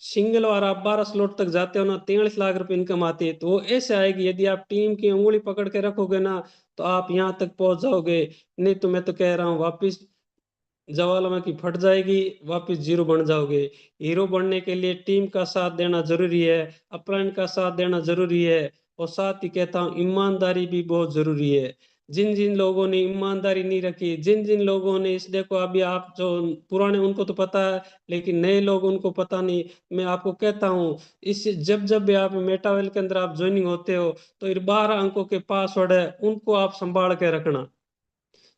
सिंगल और आप 12 स्लॉट तक जाते हो ना, 43 लाख रुपए इनकम आती है। तो वो ऐसे आएगी, यदि आप टीम की उंगली पकड़ के रखोगे ना, तो आप यहाँ तक पहुंच जाओगे। नहीं तो मैं तो कह रहा हूँ, वापिस ज्वालामुखी की फट जाएगी, वापिस जीरो बन जाओगे। हीरो बनने के लिए टीम का साथ देना जरूरी है, अपलाइन का साथ देना जरूरी है, और साथ ही कहता हूँ, ईमानदारी भी बहुत जरूरी है। जिन जिन लोगों ने ईमानदारी नहीं रखी, जिन जिन लोगों ने इस, देखो अभी आप जो पुराने, उनको तो पता है, लेकिन नए लोग उनको पता नहीं। मैं आपको कहता हूँ, इस जब जब भी आप मेटावेल के अंदर आप ज्वाइनिंग होते हो, तो ये 12 अंकों के पासवर्ड है, उनको आप संभाल के रखना।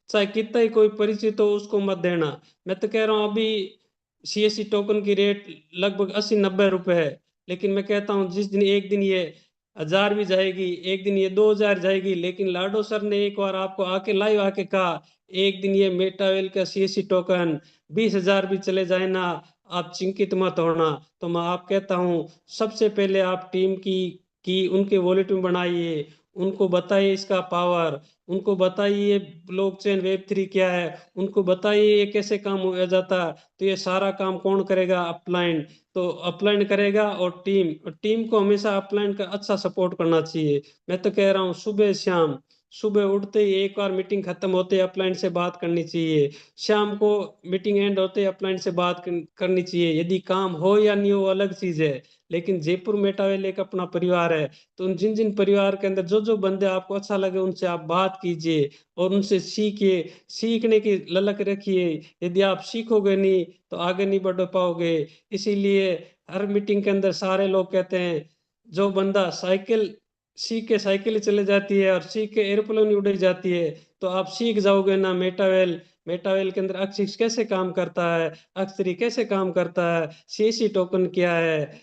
चाहे कितना ही कोई परिचित हो, उसको मत देना। मैं तो कह रहा हूँ, अभी सीएससी टोकन की रेट लगभग 80-90 रुपए है। लेकिन मैं कहता हूँ, जिस दिन एक दिन ये 1000 भी जाएगी, एक दिन ये 2000 जाएगी, लेकिन लाडो सर ने एक बार आपको आके लाइव आके कहा, एक दिन ये मेटावेल का सीएससी टोकन 20,000 भी चले जाए ना, आप चिंतित मत होना। तो मैं आप कहता हूँ, सबसे पहले आप टीम की उनके वॉलेट में बनाइए, उनको बताइए इसका पावर, उनको बताइए ब्लॉकचेन वेब 3 क्या है, उनको बताइए ये कैसे काम हो जाता है। तो ये सारा काम कौन करेगा? अपलाइन। तो अपलाइन करेगा, और टीम को हमेशा अपलाइन का अच्छा सपोर्ट करना चाहिए। मैं तो कह रहा हूँ, सुबह शाम, सुबह उठते ही एक बार मीटिंग खत्म होते ही अपलाइन से बात करनी चाहिए, शाम को मीटिंग एंड होते ही अपलाइन से बात करनी चाहिए। यदि काम हो या नहीं हो, अलग चीज है, लेकिन जयपुर मेटावेल एक अपना परिवार है। तो उन जिन जिन परिवार के अंदर जो जो बंदे आपको अच्छा लगे, उनसे आप बात कीजिए और उनसे सीखिए, सीखने की ललक रखिए। यदि आप सीखोगे नहीं, तो आगे नहीं बढ़ पाओगे। इसीलिए हर मीटिंग के अंदर सारे लोग कहते हैं, जो बंदा साइकिल सीख के साइकिल ही चले जाती है और सीख के एरोप्लेन उड़ जाती है, तो आप सीख जाओगे ना मेटावेल। मेटावेल के अंदर अक्सिस कैसे काम करता है, अक्सरी कैसे काम करता है, सीसी टोकन क्या है,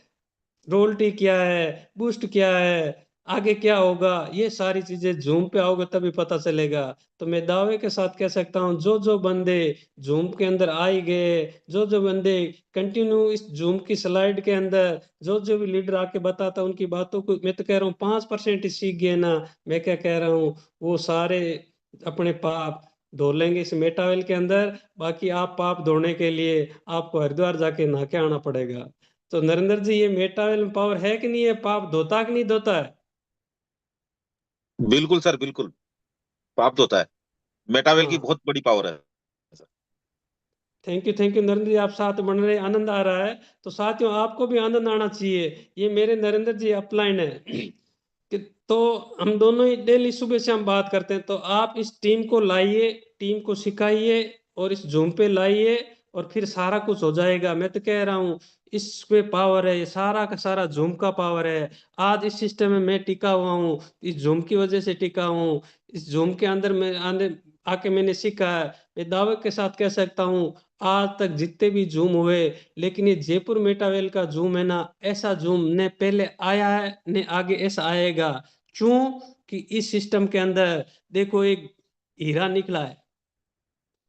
रोल्टी क्या है, बूस्ट क्या है, आगे क्या होगा, ये सारी चीजें जूम पे आओगे तभी पता चलेगा। तो मैं दावे के साथ कह सकता हूँ, जो जो बंदे जूम के अंदर आए गए, जो जो बंदे कंटिन्यू इस जूम की स्लाइड के अंदर, जो जो भी लीडर आके बताता, उनकी बातों को, मैं तो कह रहा हूँ 5% ही सीख गए ना, मैं क्या कह रहा हूँ, वो सारे अपने पाप धो लेंगे इस मेटावेल के अंदर। बाकी आप पाप धोने के लिए आपको हरिद्वार जाके नहा के आना पड़ेगा। तो नरेंद्र जी, ये मेटावेल में पावर है कि नहीं है? पाप धोता कि नहीं धोता है? बिल्कुल सर, बिल्कुल प्राप्त होता है। मेटावेल की हाँ, बहुत बड़ी पावर है सर। थैंक यू नरेंद्र जी, आप साथ बन रहे, आनंद आ रहा है। तो साथियों, आपको भी आनंद आना चाहिए। ये मेरे नरेंद्र जी अपलाइन है कि, तो हम दोनों ही डेली सुबह से हम बात करते हैं। तो आप इस टीम को लाइए, टीम को सिखाइए, और इस जूम पे लाइए, और फिर सारा कुछ हो जाएगा। मैं तो कह रहा हूँ, इसमें पावर है, ये सारा का सारा जूम का पावर है। आज इस सिस्टम में मैं टिका हुआ हूँ, इस जूम की वजह से टिका हूँ। इस जूम के अंदर मैं आने आके मैंने सीखा है। मैं दावे के साथ कह सकता हूँ आज तक जितने भी जूम हुए, लेकिन ये जयपुर मेटावेल का जूम है ना, ऐसा जूम ने पहले आया है ने आगे ऐसा आएगा। क्यों? कि इस सिस्टम के अंदर देखो एक हीरा निकला है,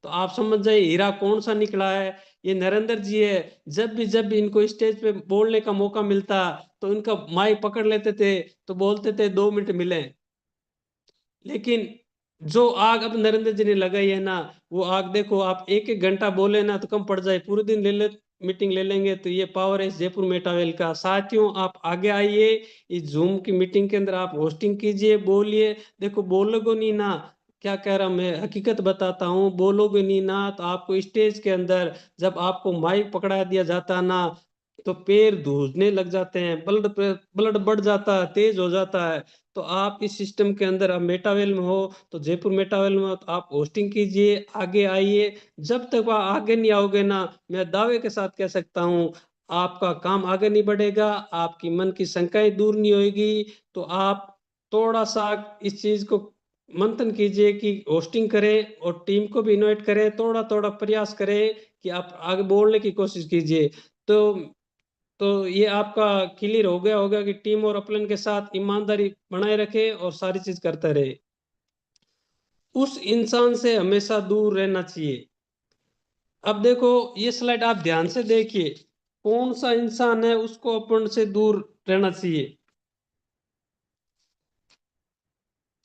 तो आप समझ जाइए हीरा कौन सा निकला है। ये नरेंद्र जी है। जब भी इनको स्टेज पे बोलने का मौका मिलता तो इनका माइक पकड़ लेते थे, तो बोलते थे 2 मिनट मिले। लेकिन जो आग अब नरेंद्र जी ने लगाई है ना, वो आग देखो आप एक एक घंटा बोले ना तो कम पड़ जाए, पूरे दिन ले मीटिंग ले लेंगे। तो ये पावर है इस जयपुर मेटावेल का। साथियों आप आगे आइए, इस जूम की मीटिंग के अंदर आप होस्टिंग कीजिए, बोलिए। देखो बोलोगे नहीं ना, क्या कह रहा मैं हकीकत बताता हूँ, बोलोगे नहीं ना तो आपको स्टेज के अंदर जब आपको माइक पकड़ा दिया जाता ना, तो पैर धूजने लग जाते हैं, ब्लड बढ़ जाता है, तेज हो जाता है। तो आप इस सिस्टम के अंदर आप मेटावेल में हो, तो जयपुर मेटावेल में हो, तो आप होस्टिंग कीजिए, आगे आइए। जब तक वह आगे नहीं आओगे ना, मैं दावे के साथ कह सकता हूँ आपका काम आगे नहीं बढ़ेगा, आपकी मन की शंकाएं दूर नहीं होगी। तो आप थोड़ा सा इस चीज को मंथन कीजिए कि होस्टिंग करें और टीम को भी इनवाइट करें, थोड़ा थोड़ा प्रयास करें कि आप आगे बोलने की कोशिश कीजिए। तो ये आपका क्लियर हो गया होगा कि टीम और अपलन के साथ ईमानदारी बनाए रखे और सारी चीज करता रहे। उस इंसान से हमेशा दूर रहना चाहिए। अब देखो ये स्लाइड आप ध्यान से देखिए, कौन सा इंसान है उसको अपन से दूर रहना चाहिए।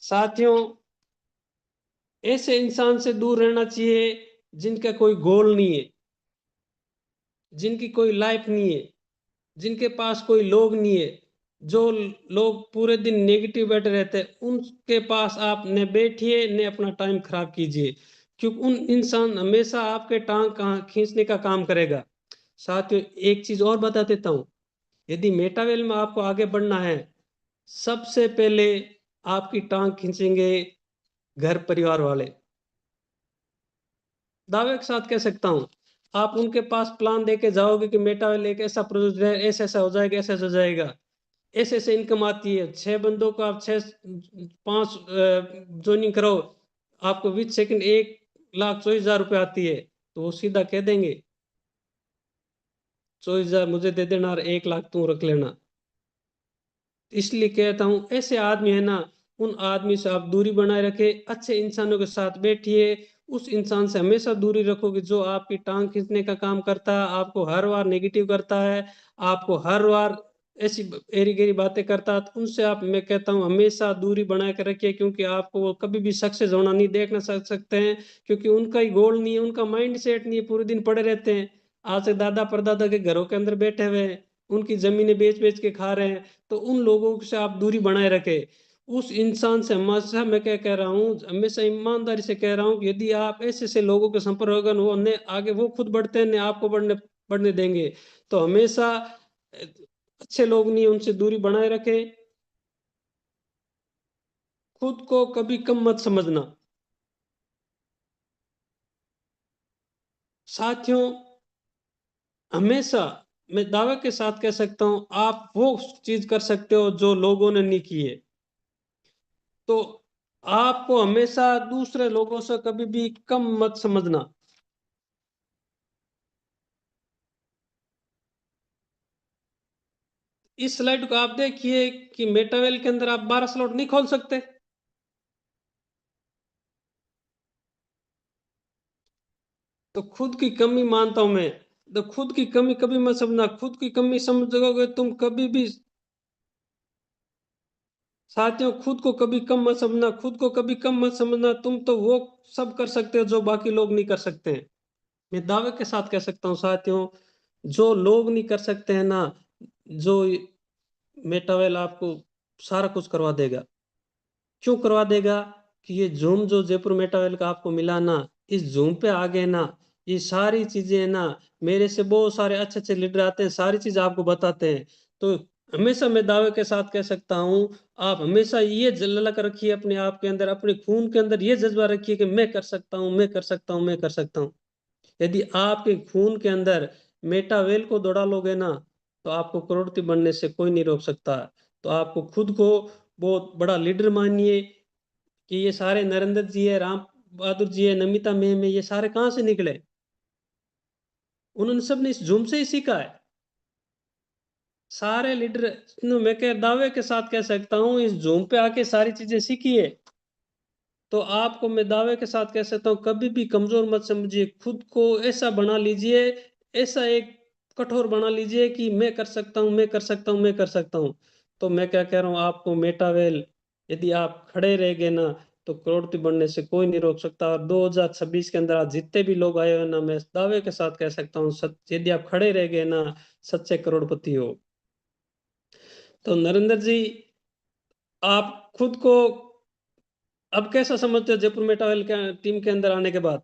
साथियों ऐसे इंसान से दूर रहना चाहिए जिनका कोई गोल नहीं है, जिनकी कोई लाइफ नहीं है, जिनके पास कोई लोग नहीं है। जो लोग पूरे दिन नेगेटिव बैठे रहते हैं, उनके पास आप न बैठिए न अपना टाइम खराब कीजिए, क्योंकि उन इंसान हमेशा आपके टांग कहाँ खींचने का काम करेगा। साथियों एक चीज और बता देता हूँ, यदि मेटावेल में आपको आगे बढ़ना है, सबसे पहले आपकी टांग खींचेंगे घर परिवार वाले। दावे के साथ कह सकता हूँ, आप उनके पास प्लान देके जाओगे कि मेटावेल एक ऐसा प्रोजेक्ट है, ऐसा ऐसा हो जाएगा, ऐसा ऐसा हो जाएगा, ऐसे ऐसे इनकम आती है, 6 बंदों को आप 5 ज्वाइनिंग करो, आपको विच सेकंड 1,24,000 रुपये आती है। तो वो सीधा कह देंगे 24,000 मुझे दे देना और 1 लाख तू रख लेना। इसलिए कहता हूँ ऐसे आदमी है ना, उन आदमी से आप दूरी बनाए रखे, अच्छे इंसानों के साथ बैठिए। उस इंसान से हमेशा दूरी रखोगे जो आपकी टांग खींचने का काम करता है, आपको हर बार नेगेटिव करता है, आपको हर बार ऐसी एरी गहरी बातें करता है। तो उनसे आप मैं कहता हूँ हमेशा दूरी बना के रखिए, क्योंकि आपको वो कभी भी सक्सेस होना नहीं देखना सकते हैं, क्योंकि उनका ही गोल नहीं है, उनका माइंड सेट नहीं है, पूरे दिन पड़े रहते हैं। आज से दादा परदादा के घरों के अंदर बैठे हुए हैं, उनकी जमीनें बेच बेच के खा रहे हैं। तो उन लोगों से आप दूरी बनाए रखें। उस इंसान से हमेशा मैं क्या कह रहा हूँ, हमेशा ईमानदारी से कह रहा हूँ कि यदि आप ऐसे ऐसे लोगों के संपर्क होगा, वो ने आगे वो खुद बढ़ते हैं, ने आपको बढ़ने बढ़ने देंगे। तो हमेशा अच्छे लोग नहीं उनसे दूरी बनाए रखें। खुद को कभी कम मत समझना। साथियों हमेशा मैं दावे के साथ कह सकता हूं आप वो चीज कर सकते हो जो लोगों ने नहीं की है। तो आपको हमेशा दूसरे लोगों से कभी भी कम मत समझना। इस स्लाइड को आप देखिए कि मेटावेल के अंदर आप 12 स्लॉट नहीं खोल सकते। तो खुद की कमी मानता हूं मैं। तो खुद की कमी कभी मत समझना, खुद की कमी समझोगे तुम कभी भी। साथियों खुद को कभी कम मत समझना, खुद को कभी कम मत समझना, तुम तो वो सब कर सकते हो जो बाकी लोग नहीं कर सकते हैं। मैं दावे के साथ कह सकता हूँ साथियों, जो लोग नहीं कर सकते हैं ना, जो मेटावेल आपको सारा कुछ करवा देगा। क्यों करवा देगा? कि ये जूम जो जयपुर मेटावेल का आपको मिला ना, इस जूम पे आ गए ना, ये सारी चीजें है ना, मेरे से बहुत सारे अच्छे अच्छे लीडर आते हैं, सारी चीज आपको बताते हैं। तो हमेशा मैं दावे के साथ कह सकता हूँ, आप हमेशा ये ललक रखिए अपने आप के अंदर, अपने खून के अंदर ये जज्बा रखिए कि मैं कर सकता हूँ, मैं कर सकता हूँ, मैं कर सकता हूँ। यदि आपके खून के अंदर मेटावेल को दौड़ा लोगे ना, तो आपको करोड़पति बनने से कोई नहीं रोक सकता। तो आपको खुद को बहुत बड़ा लीडर मानिए कि ये सारे नरेंद्र जी है, राम बहादुर जी है, नमिता मैम है, ये सारे कहाँ से निकले? उन्होंने सबने इस जूम से ही सीखा है। सारे लीडर, मैं कह दावे के साथ कह सकता हूँ, इस जूम पे आके सारी चीजें सीखी है। तो आपको मैं दावे के साथ कह सकता हूँ, कभी भी कमजोर मत समझिए, खुद को ऐसा बना लीजिए, ऐसा एक कठोर बना लीजिए कि मैं कर सकता हूँ, मैं कर सकता हूँ, मैं कर सकता हूँ। तो मैं क्या कह रहा हूँ आपको, मेटावेल, यदि आप खड़े रह गए ना, तो करोड़पति बनने से कोई नहीं रोक सकता। और 2026 के अंदर आज जितने भी लोग आए हो ना, मैं दावे के साथ कह सकता हूँ, यदि आप खड़े रह गए ना, सच्चे करोड़पति हो। तो नरेंद्र जी, आप खुद को अब कैसा समझते हो जयपुर मेटावेल के टीम के अंदर आने के बाद?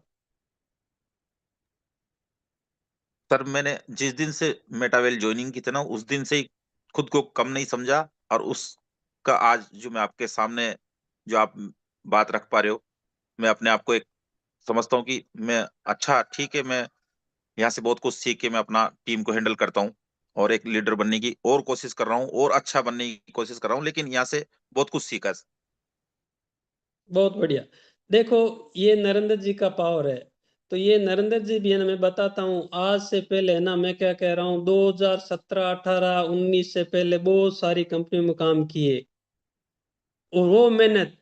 सर मैंने जिस दिन से मेटावेल ज्वाइनिंग की थी ना, उस दिन से ही खुद को कम नहीं समझा। और उसका आज जो मैं आपके सामने जो आप बात रख पा रहे हो, मैं अपने आप को एक समझता हूँ कि मैं अच्छा ठीक है, मैं यहाँ से बहुत कुछ सीख के मैं अपना टीम को हैंडल करता हूँ और एक लीडर बनने की और कोशिश कर रहा हूँ और अच्छा बनने की कोशिश कर रहा हूँ, लेकिन यहाँ से बहुत कुछ सीखा। बहुत बढ़िया। देखो, ये नरेंद्र जी का पावर है। तो ये नरेंद्र जी भी है ना, मैं बताता हूँ, आज से पहले है ना, मैं क्या कह रहा हूँ, 2017, 18, 19 से पहले बहुत सारी कंपनियों में काम किए, और वो मेहनत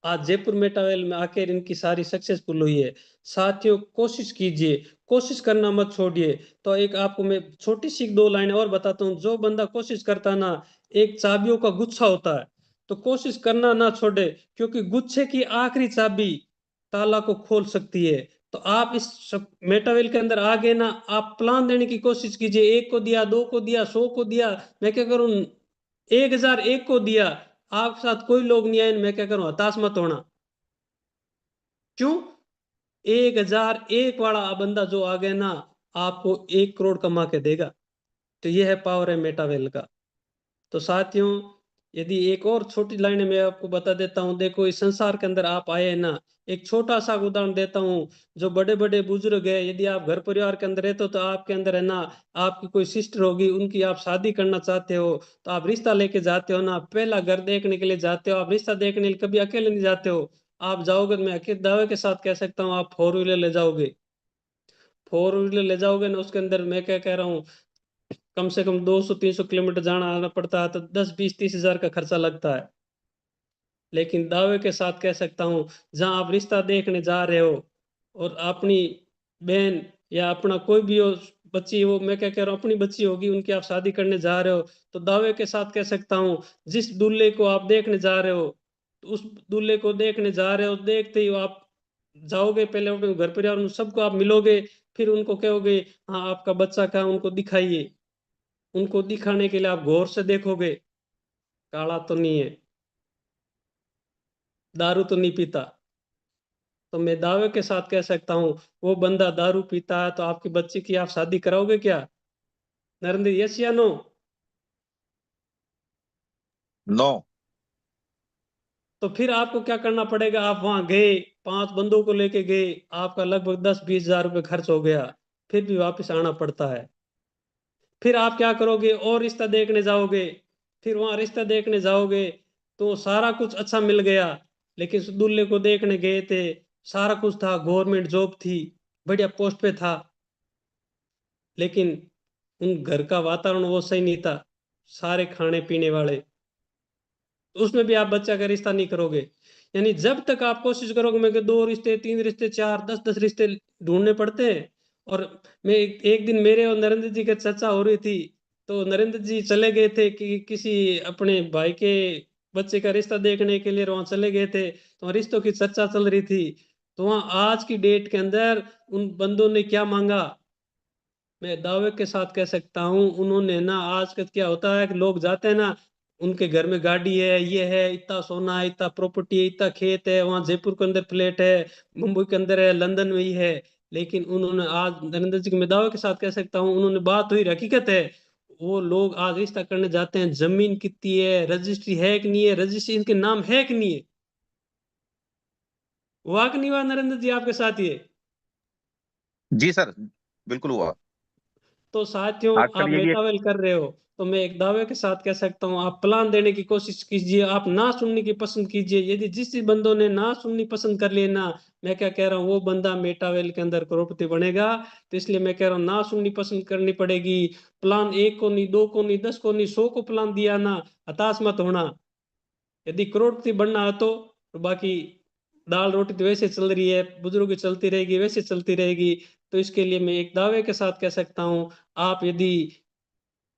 आज जयपुर मेटावेल में आकर इनकी सारी सक्सेसफुल हुई है। साथियों, कोशिश कीजिए, कोशिश करना मत छोड़िए। तो एक आपको मैं छोटी सी दो लाइनें और बताता हूँ, जो बंदा कोशिश करता है ना, एक चाबियों का गुच्छा होता है, तो कोशिश करना ना छोड़े, क्योंकि गुच्छे की आखिरी चाबी ताला को खोल सकती है। तो आप इस मेटावेल के अंदर आ गए ना, आप प्लान देने की कोशिश कीजिए, एक को दिया, दो को दिया, 100 को दिया, मैं क्या करूं, 1001 को दिया, आपके साथ कोई लोग नहीं आए, मैं क्या करूं, हताश मत होना। क्यों? 1001 वाला बंदा जो आ गया ना, आपको 1 करोड़ कमा के देगा। तो ये है पावर है मेटावेल का। तो साथियों, यदि एक और छोटी लाइन मैं आपको बता देता हूँ, देखो इस संसार के अंदर आप आए हैं ना, एक छोटा सा उदाहरण देता हूँ। जो बड़े बड़े बुजुर्ग है, यदि आप घर परिवार के अंदर रहते हो, तो आपके अंदर है ना, आपकी कोई सिस्टर होगी, उनकी आप शादी करना चाहते हो, तो आप रिश्ता लेके जाते हो ना, पहला घर देखने के लिए जाते हो, आप रिश्ता देखने के लिए कभी अकेले नहीं जाते हो। आप जाओगे, मैं अकेले दावे के साथ कह सकता हूँ, आप 4 व्हीलर ले जाओगे। 4 व्हीलर ले जाओगे ना, उसके अंदर मैं क्या कह रहा हूँ, कम से कम 200-300 किलोमीटर जाना आना पड़ता है, तो 10-20-30 हजार का खर्चा लगता है। लेकिन दावे के साथ कह सकता हूँ, जहां आप रिश्ता देखने जा रहे हो, और अपनी बहन या अपना कोई भी हो, बच्ची, वो मैं क्या कह रहा हूँ, अपनी बच्ची होगी, उनकी आप शादी करने जा रहे हो, तो दावे के साथ कह सकता हूँ, जिस दूल्हे को आप देखने जा रहे हो, तो उस दूल्हे को देखने जा रहे हो, देखते ही आप जाओगे, पहले अपने घर परिवार में सबको आप मिलोगे, फिर उनको कहोगे, हाँ आपका बच्चा कहाँ, उनको दिखाइए। उनको दिखाने के लिए आप गौर से देखोगे, काला तो नहीं है, दारू तो नहीं पीता। तो मैं दावे के साथ कह सकता हूँ, वो बंदा दारू पीता है, तो आपकी बच्ची की आप शादी कराओगे क्या? नरेंद्र, यस या नो? नो। तो फिर आपको क्या करना पड़ेगा, आप वहां गए, 5 बंदों को लेके गए, आपका लगभग 10-20 हजार रुपये खर्च हो गया, फिर भी वापस आना पड़ता है। फिर आप क्या करोगे, और रिश्ता देखने जाओगे, फिर वहां रिश्ता देखने जाओगे, तो सारा कुछ अच्छा मिल गया, लेकिन उस दूल्हे को देखने गए थे, सारा कुछ था, गवर्नमेंट जॉब थी, बढ़िया पोस्ट पे था, लेकिन उन घर का वातावरण वो सही नहीं था, सारे खाने पीने वाले, तो उसमें भी आप बच्चा का रिश्ता नहीं करोगे। यानी जब तक आप कोशिश करोगे, मैं कि 2 रिश्ते, 3 रिश्ते, 4, 10-10 रिश्ते ढूंढने पड़ते हैं। और मैं एक दिन मेरे और नरेंद्र जी की चर्चा हो रही थी, तो नरेंद्र जी चले गए थे कि किसी अपने भाई के बच्चे का रिश्ता देखने के लिए, वहां चले गए थे, तो वहाँ रिश्तों की चर्चा चल रही थी। तो वहां आज की डेट के अंदर उन बंदों ने क्या मांगा, मैं दावे के साथ कह सकता हूँ, उन्होंने ना, आज का क्या होता है कि लोग जाते हैं ना, उनके घर में गाड़ी है, ये है, इतना सोना है, इतना प्रॉपर्टी है, इतना खेत है, वहां जयपुर के अंदर फ्लैट है, मुंबई के अंदर है, लंदन में ही है। लेकिन उन्होंने आज, नरेंद्र जी को मैं दावे के साथ कह सकता हूँ, उन्होंने, बात हुई हकीकत है, वो लोग आज रिश्ता करने जाते हैं, जमीन कितनी है, रजिस्ट्री है कि नहीं है, रजिस्ट्री इनके नाम है कि नहीं है। हुआ कि नहीं हुआ नरेंद्र जी आपके साथ ये? जी सर, बिल्कुल हुआ। तो साथियों आजकल आप ये भी एक मेटावेल कर रहे हो, तो मैं एक दावे के साथ कह सकता हूँ आप प्लान देने की कोशिश कीजिए, आप ना सुनने की पसंद कीजिए। यदि जिस बंदों ने ना सुननी पसंद कर ली ना, मैं क्या कह रहा हूँ, वो बंदा मेटावेल के अंदर करोड़पति बनेगा। तो इसलिए मैं कह रहा हूँ ना सुननी पसंद करनी पड़ेगी। प्लान एक को नहीं, दो को नहीं, 10 को नहीं, 100 को प्लान दिया ना, हताश मत होना। यदि करोड़पति बनना है तो बाकी दाल रोटी तो वैसे चल रही है, बुजुर्ग की चलती रहेगी, वैसे चलती रहेगी। तो इसके लिए मैं एक दावे के साथ कह सकता हूँ, आप यदि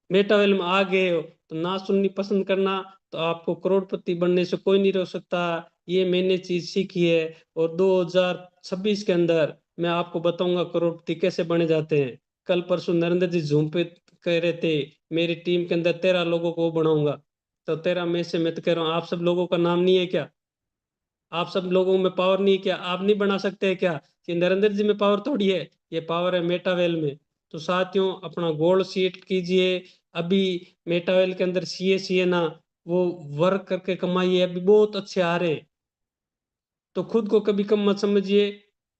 मेटावेल में आ गए हो तो ना सुननी पसंद करना, तो आपको करोड़पति बनने से कोई नहीं रोक सकता। ये मैंने चीज सीखी है। और 2026 के अंदर मैं आपको बताऊंगा करोड़पति कैसे बने जाते हैं। कल परसों नरेंद्र जी जूम पे कह रहे थे मेरी टीम के अंदर 13 लोगों को बनाऊंगा। तो 13 में से मैं तो कह रहा हूँ आप सब लोगों का नाम नहीं है क्या? आप सब लोगों में पावर नहीं है क्या? आप नहीं बना सकते हैं क्या? कि नरेंद्र जी में पावर थोड़ी है, ये पावर है मेटावेल में। तो साथियों अपना गोल सीट कीजिए। अभी मेटावेल के अंदर सीए ना, वो वर्क करके कमाइए, अभी बहुत अच्छे आ रहे हैं। तो खुद को कभी कम मत समझिए।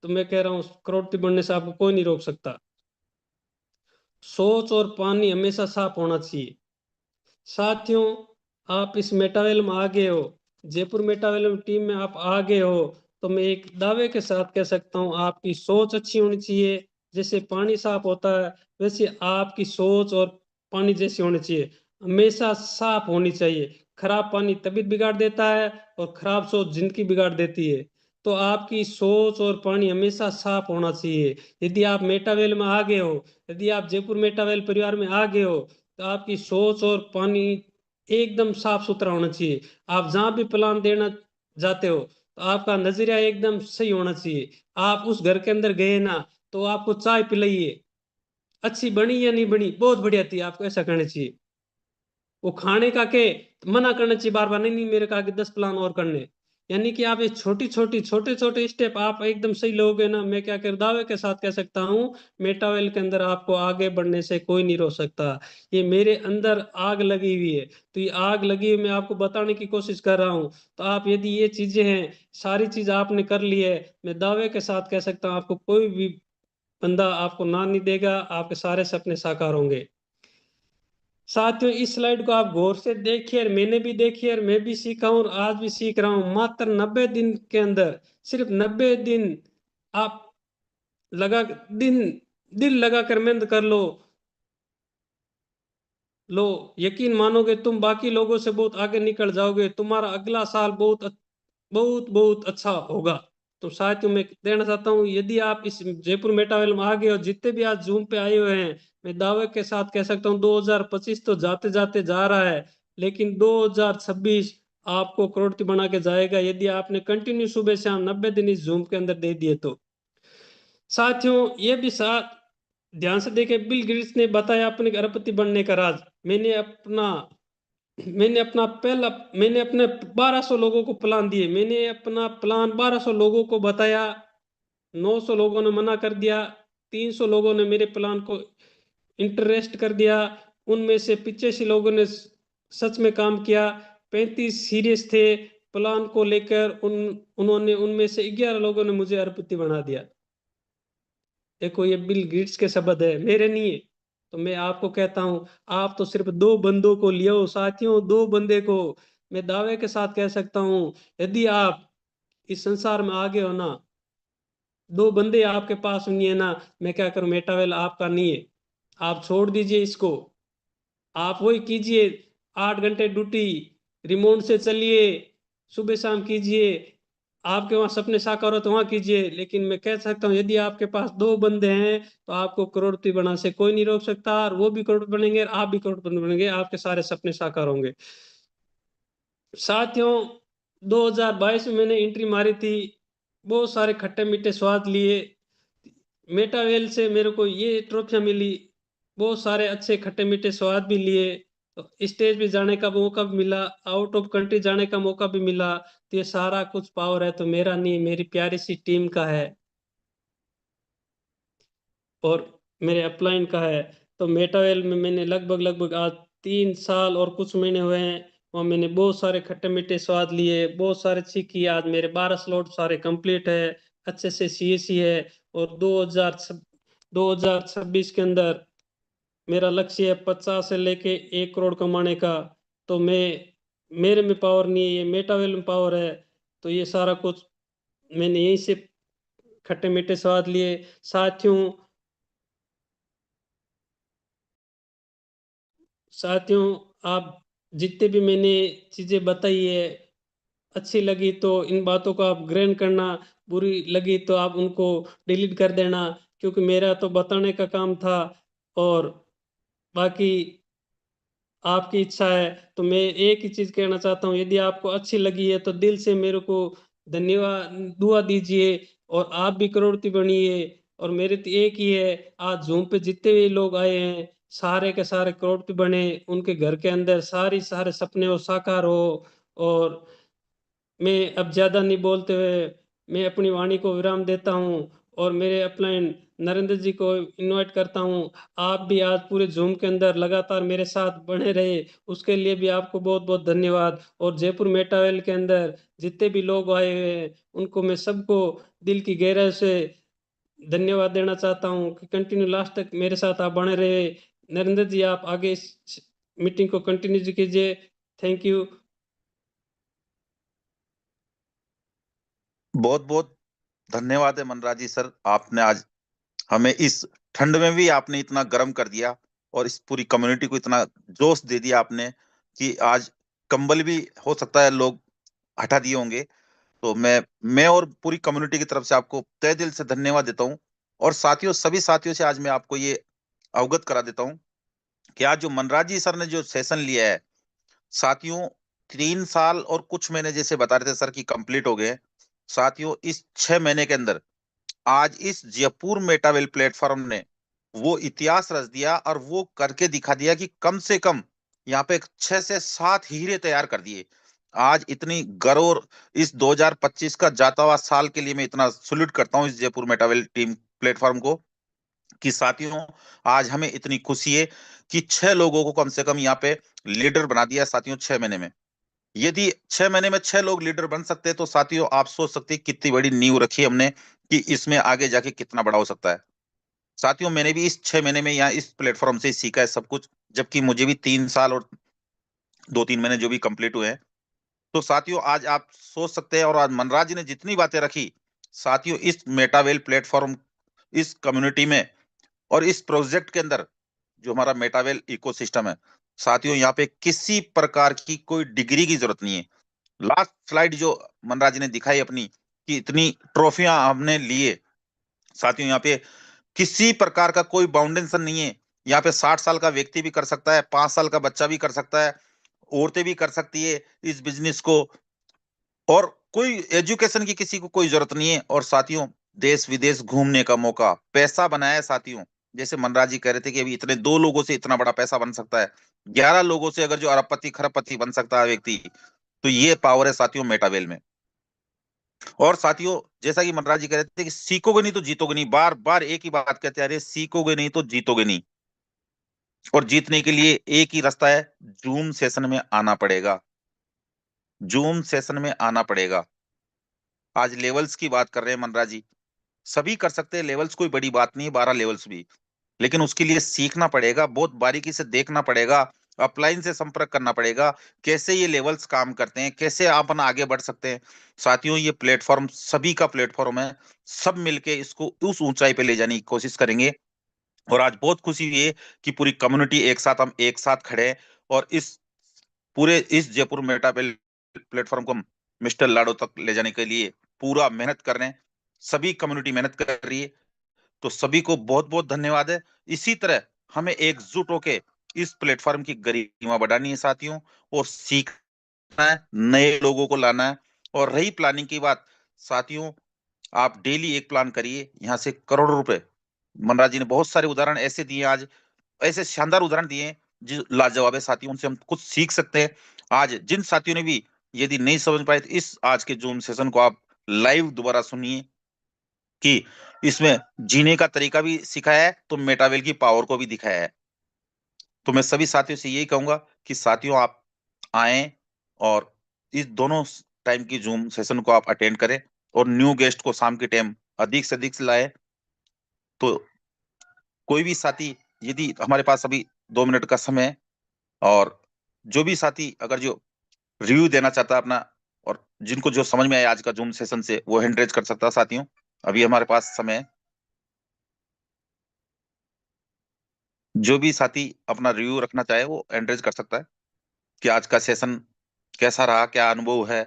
तो मैं कह रहा हूँ करोड़पति बनने से आपको कोई नहीं रोक सकता। सोच और पानी हमेशा साफ होना चाहिए। साथियों आप इस मेटावेल में आ गए हो, जयपुर मेटावेल में टीम में आप आ गए हो, तो मैं एक दावे के साथ कह सकता हूँ आपकी सोच अच्छी होनी चाहिए। जैसे पानी साफ होता है वैसे आपकी सोच और पानी जैसी होनी चाहिए, हमेशा साफ होनी चाहिए। खराब पानी तबीयत बिगाड़ देता है और खराब सोच जिंदगी बिगाड़ देती है। तो आपकी सोच और पानी हमेशा साफ होना चाहिए। यदि आप मेटावेल में आ गए हो, यदि आप जयपुर मेटावेल परिवार में आ गए हो, तो आपकी सोच और पानी एकदम साफ सुथरा होना चाहिए। आप जहां भी प्लान देना जाते हो तो आपका नजरिया एकदम सही होना चाहिए। आप उस घर के अंदर गए ना, तो आपको चाय पिलाइए, अच्छी बनी या नहीं बनी, बहुत बढ़िया थी, आपको ऐसा करना चाहिए। वो खाने का के मना करना चाहिए बार बार, नहीं नहीं मेरे का आगे 10 प्लान और करने। यानी कि आप ये छोटी छोटी छोटे छोटे स्टेप आप एकदम सही लोगे ना, मैं क्या कर दावे के साथ कह सकता हूँ मेटावेल के अंदर आपको आगे बढ़ने से कोई नहीं रोक सकता। ये मेरे अंदर आग लगी हुई है, तो ये आग लगी हुई मैं आपको बताने की कोशिश कर रहा हूँ। तो आप यदि ये चीजें हैं, सारी चीज आपने कर ली है, मैं दावे के साथ कह सकता हूँ आपको कोई भी बंदा आपको ना नहीं देगा, आपके सारे सपने साकार होंगे। साथियों इस स्लाइड को आप गौर से देखिए, और मैंने भी देखी और मैं भी सीखा हूं और आज भी सीख रहा हूं। मात्र 90 दिन के अंदर, सिर्फ 90 दिन आप लगा दिन दिल लगा कर मेहनत कर लो, यकीन मानोगे तुम बाकी लोगों से बहुत आगे निकल जाओगे, तुम्हारा अगला साल बहुत बहुत बहुत अच्छा होगा। तो साथियों मैं देना चाहता हूँ यदि आप इस जयपुर मेटावेल में आ गए हो, जितने भी आज जूम पे आए हुए हैं, मैं दावे के साथ कह सकता हूँ 2025 तो जाते जाते जा रहा है, लेकिन 2026 आपको करोड़पति बना के जाएगा यदि आपने कंटिन्यू सुबह शाम 90 दिन इस जूम के अंदर दे दिए तो। साथियों ये भी साथ ध्यान से देखें, बिल गेट्स ने बताया अपने अरबपति बनने का राज। मैंने अपने 1200 लोगों को प्लान दिए, मैंने अपना प्लान 1200 लोगों को बताया, 900 लोगों ने मना कर दिया, 300 लोगों ने मेरे प्लान को इंटरेस्ट कर दिया, उनमें से 85 लोगों ने सच में काम किया, 35 सीरियस थे प्लान को लेकर, उन्होंने उनमें से 11 लोगों ने मुझे अरबपति बना दिया। देखो ये बिल गेट्स के शब्द है, मेरे नहीं है। तो मैं आपको कहता हूं आप तो सिर्फ दो बंदों को लियो साथियों, दो बंदे को। मैं दावे के साथ कह सकता हूं यदि आप इस संसार में आगे हो ना, दो बंदे आपके पास नहीं है ना, मैं क्या करूं, मेटावेल आपका नहीं है। आप छोड़ दीजिए इसको, आप वही कीजिए, 8 घंटे ड्यूटी रिमोट से चलिए, सुबह शाम कीजिए, आपके वहां सपने साकार हो तो वहां कीजिए। लेकिन मैं कह सकता हूँ यदि आपके पास दो बंदे हैं तो आपको करोड़पति बना से कोई नहीं रोक सकता, और वो भी करोड़पति बनेंगे और आप भी करोड़पति बनेंगे, आपके सारे सपने साकार होंगे। साथियों 2022 में मैंने एंट्री मारी थी, बहुत सारे खट्टे मीठे स्वाद लिए, मेटावेल से मेरे को ये ट्रॉफियां मिली, बहुत सारे अच्छे खट्टे मीठे स्वाद भी लिए, तो स्टेज पे जाने का मौका भी मिला, आउट ऑफ कंट्री जाने का मौका भी मिला। तो ये सारा कुछ पावर है तो मेरा नहीं, मेरी प्यारी सी टीम का है और मेरे अपलाइन का है। तो मेटावेल में मैंने लगभग लगभग आज 3 साल और कुछ महीने हुए हैं, और मैंने बहुत सारे खट्टे मीठे स्वाद लिए, बहुत सारे सीखी। आज मेरे 12 स्लॉट सारे कंप्लीट है, अच्छे से सीएसी है। और 2026 के अंदर मेरा लक्ष्य है 50 से लेके 1 करोड़ कमाने का। तो मेरे में पावर नहीं है, ये मेटावेल में पावर है। तो ये सारा कुछ मैंने यहीं से खट्टे मीठे स्वाद लिए। साथियों साथियों आप जितने भी मैंने चीजें बताई है, अच्छी लगी तो इन बातों को आप ग्रहण करना, बुरी लगी तो आप उनको डिलीट कर देना, क्योंकि मेरा तो बताने का काम था। और बाकी आपकी इच्छा है। तो मैं एक ही चीज कहना चाहता हूँ, यदि आपको अच्छी लगी है तो दिल से मेरे को धन्यवाद दुआ दीजिए, और आप भी करोड़पति बनिए। और मेरे तो एक ही है, आज जूम पे जितने भी लोग आए हैं सारे के सारे करोड़पति बने, उनके घर के अंदर सारे सपने वो साकार हो। और मैं अब ज्यादा नहीं बोलते हुए मैं अपनी वाणी को विराम देता हूँ, और मेरे अपलाइन नरेंद्र जी को इनवाइट करता हूँ। आप भी आज पूरे जूम के अंदर लगातार मेरे साथ बने रहे, उसके लिए भी आपको बहुत बहुत धन्यवाद। और जयपुर मेटावेल के अंदर जितने भी लोग आए हुए हैं उनको मैं सबको दिल की गहराई से धन्यवाद देना चाहता हूँ कि कंटिन्यू लास्ट तक मेरे साथ आप बने रहे। नरेंद्र जी आप आगे इस मीटिंग को कंटिन्यू कीजिए। Thank you. बहुत बहुत धन्यवाद है मनराजी सर, आपने आज हमें इस ठंड में भी आपने इतना गर्म कर दिया, और इस पूरी कम्युनिटी को इतना जोश दे दिया आपने कि आज कंबल भी हो सकता है लोग हटा दिए होंगे। तो मैं और पूरी कम्युनिटी की तरफ से आपको तहे दिल से धन्यवाद देता हूँ। और साथियों, सभी साथियों से आज मैं आपको ये अवगत करा देता हूँ कि आज जो मनराजी सर ने जो सेशन लिया है, साथियों 3 साल और कुछ महीने जैसे बता रहे थे सर कि कंप्लीट हो गए हैं। साथियों इस 6 महीने के अंदर आज इस जयपुर मेटावेल प्लेटफॉर्म ने वो इतिहास रच दिया, और वो करके दिखा दिया कि कम से कम यहाँ पे 6 से 7 हीरे तैयार कर दिए। आज इतनी गर्व, और इस 2025 का जाता हुआ साल के लिए मैं इतना सल्यूट करता हूँ इस जयपुर मेटावेल टीम प्लेटफॉर्म को, कि साथियों आज हमें इतनी खुशी है कि 6 लोगों को कम से कम यहाँ पे लीडर बना दिया है साथियों 6 महीने में। यदि 6 महीने में 6 लोग लीडर बन सकते हैं, तो साथियों आप सोच सकते हैं कितनी बड़ी नींव रखी है हमने, कि इसमें आगे जाके कितना बड़ा हो सकता है। साथियों मैंने भी इस 6 महीने में यहाँ इस प्लेटफॉर्म से ही सीखा है सब कुछ, जबकि मुझे भी 3 साल और 2-3 महीने जो भी कंप्लीट हुए हैं। तो साथियों आज आप सोच सकते हैं, और आज मनराज जी ने जितनी बातें रखी, साथियों इस मेटावेल प्लेटफॉर्म, इस कम्युनिटी में और इस प्रोजेक्ट के अंदर जो हमारा मेटावेल इकोसिस्टम है, साथियों यहाँ पे किसी प्रकार की कोई डिग्री की जरूरत नहीं है। लास्ट स्लाइड जो मनराज जी ने दिखाई अपनी, कि इतनी ट्रॉफियां हमने लिए, साथियों यहाँ पे किसी प्रकार का कोई बाउंडेशन नहीं है। यहाँ पे 60 साल का व्यक्ति भी कर सकता है, 5 साल का बच्चा भी कर सकता है, औरतें भी कर सकती है इस बिजनेस को, और कोई एजुकेशन की किसी को कोई जरूरत नहीं है। और साथियों देश विदेश घूमने का मौका, पैसा बनाया है साथियों। जैसे मनराज जी कह रहे थे कि अभी इतने 2 लोगों से इतना बड़ा पैसा बन सकता है, 11 लोगों से अगर जो अरबपति खरबपति बन सकता है व्यक्ति, तो ये पावर है साथियों मेटावेल में। और साथियों जैसा कि मनराज जी कह रहे थे कि सीखोगे नहीं तो जीतोगे नहीं, बार बार एक ही बात कहते आ रहे, सीखोगे नहीं तो जीतोगे नहीं। और जीतने के लिए एक ही रास्ता है, जूम सेशन में आना पड़ेगा। जूम सेशन में आना पड़ेगा। आज लेवल्स की बात कर रहे हैं मनराज जी, सभी कर सकते हैं लेवल्स, कोई बड़ी बात नहीं है 12 लेवल्स भी, लेकिन उसके लिए सीखना पड़ेगा, बहुत बारीकी से देखना पड़ेगा, अपलाइन से संपर्क करना पड़ेगा, कैसे ये लेवल्स काम करते हैं, कैसे अपन आगे बढ़ सकते हैं। साथियों ये प्लेटफॉर्म सभी का प्लेटफॉर्म है, सब मिलके इसको उस ऊंचाई पे ले जाने की कोशिश करेंगे। और आज बहुत खुशी हुई है कि पूरी कम्युनिटी एक साथ, हम एक साथ खड़े हैं, और इस पूरे इस जयपुर मेटा प्लेटफॉर्म को मिस्टर लाडो तक ले जाने के लिए पूरा मेहनत कर रहे हैं। सभी कम्युनिटी मेहनत कर रही है, तो सभी को बहुत बहुत धन्यवाद है। इसी तरह हमें एकजुट होके इस प्लेटफॉर्म की गरिमा बढ़ानी है साथियों, और सीखना है, नए लोगों को लाना है। और रही प्लानिंग की बात, साथियों आप डेली एक प्लान करिए, यहाँ से करोड़ों रुपए, मनराज जी ने बहुत सारे उदाहरण ऐसे दिए आज, ऐसे शानदार उदाहरण दिए हैं जो लाजवाब है साथियों, उनसे हम कुछ सीख सकते हैं। आज जिन साथियों ने भी यदि नहीं समझ पाए, तो इस आज के जूम सेशन को आप लाइव दोबारा सुनिए, कि इसमें जीने का तरीका भी सिखाया है, तो मेटावेल की पावर को भी दिखाया है। तो मैं सभी साथियों से यही कहूंगा कि साथियों आप आए, और इस दोनों टाइम की जूम सेशन को आप अटेंड करें, और न्यू गेस्ट को शाम के टाइम अधिक से लाए। तो कोई भी साथी यदि हमारे पास अभी 2 मिनट का समय है, और जो भी साथी अगर जो रिव्यू देना चाहता है अपना, और जिनको जो समझ में आया आज का जूम सेशन से, वो हैंड रेज कर सकता है साथियों। अभी हमारे पास समय है। जो भी साथी अपना रिव्यू रखना चाहे वो हैंड रेज कर सकता है कि आज का सेशन कैसा रहा, क्या अनुभव है।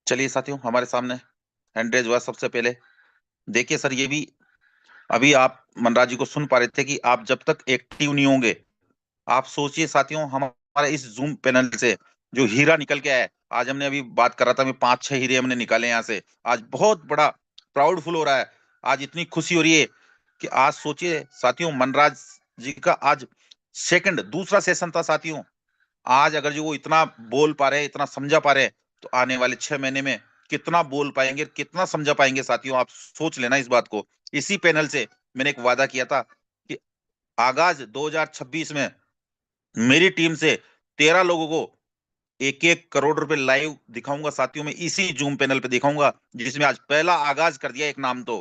चलिए साथियों, हमारे सामने हैंड रेज हुआ सबसे पहले। देखिए सर, ये भी अभी आप मनराज जी को सुन पा रहे थे कि आप जब तक एक्टिव नहीं होंगे, आप सोचिए साथियों, हमारे इस जूम पैनल से जो हीरा निकल के आया है। आज हमने अभी बात कर रहा था, मैं 5-6 हीरे हमने निकाले यहाँ से। आज बहुत बड़ा प्राउड फील हो रहा है। आज इतनी खुशी हो रही है कि आज सोचिए साथियों, मनराज जी का आज सेकंड दूसरा सेशन था साथियों। आज अगर जो वो इतना बोल पा रहे हैं, इतना समझा पा रहे हैं, तो आने वाले 6 महीने में कितना बोल पाएंगे, कितना समझा पाएंगे साथियों, आप सोच लेना इस बात को। इसी पैनल से मैंने एक वादा किया था कि आगाज 2026 में मेरी टीम से 13 लोगों को 1-1 करोड़ रुपए लाइव दिखाऊंगा साथियों, में इसी जूम पैनल पे दिखाऊंगा, जिसमें आज पहला आगाज कर दिया। एक नाम तो,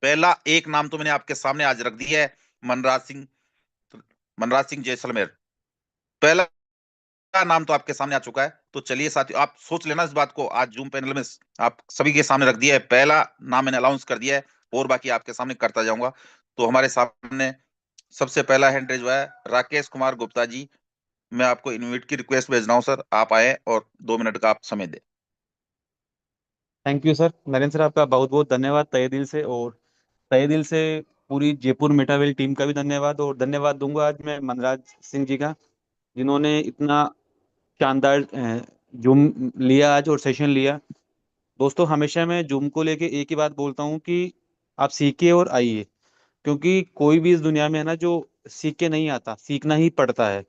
पहला एक नाम तो मैंने आपके सामने आज रख दिया है, मनराज सिंह, मनराज सिंह जैसलमेर। पहला नाम तो आपके सामने आ चुका है। तो चलिए साथियों, आप सोच लेना इस बात को, आज जूम पैनल में आप सभी के सामने रख दिया है, पहला नाम मैंने अनाउंस कर दिया है, और बाकी आपके सामने करता जाऊंगा। तो हमारे सामने सबसे पहला हैंड रेज हुआ है राकेश कुमार गुप्ता जी। मैं आपको इनविट की रिक्वेस्ट भेज रहा हूँ सर, आप आए और 2 मिनट का आप समय दें। Thank you sir. Narendra sir, आपका बहुत बहुत धन्यवाद तहे दिल से। और तहे दिल से पूरी जयपुर मेटावेल टीम का भी धन्यवाद। और धन्यवाद दूंगा आज मैं मनराज सिंह जी का, जिन्होंने इतना शानदार जूम लिया आज और सेशन लिया। दोस्तों, हमेशा मैं जूम को लेके एक ही बात बोलता हूँ कि आप सीखिए और आइए। क्योंकि कोई भी इस दुनिया में है ना जो सीख के नहीं आता, सीखना ही पड़ता है।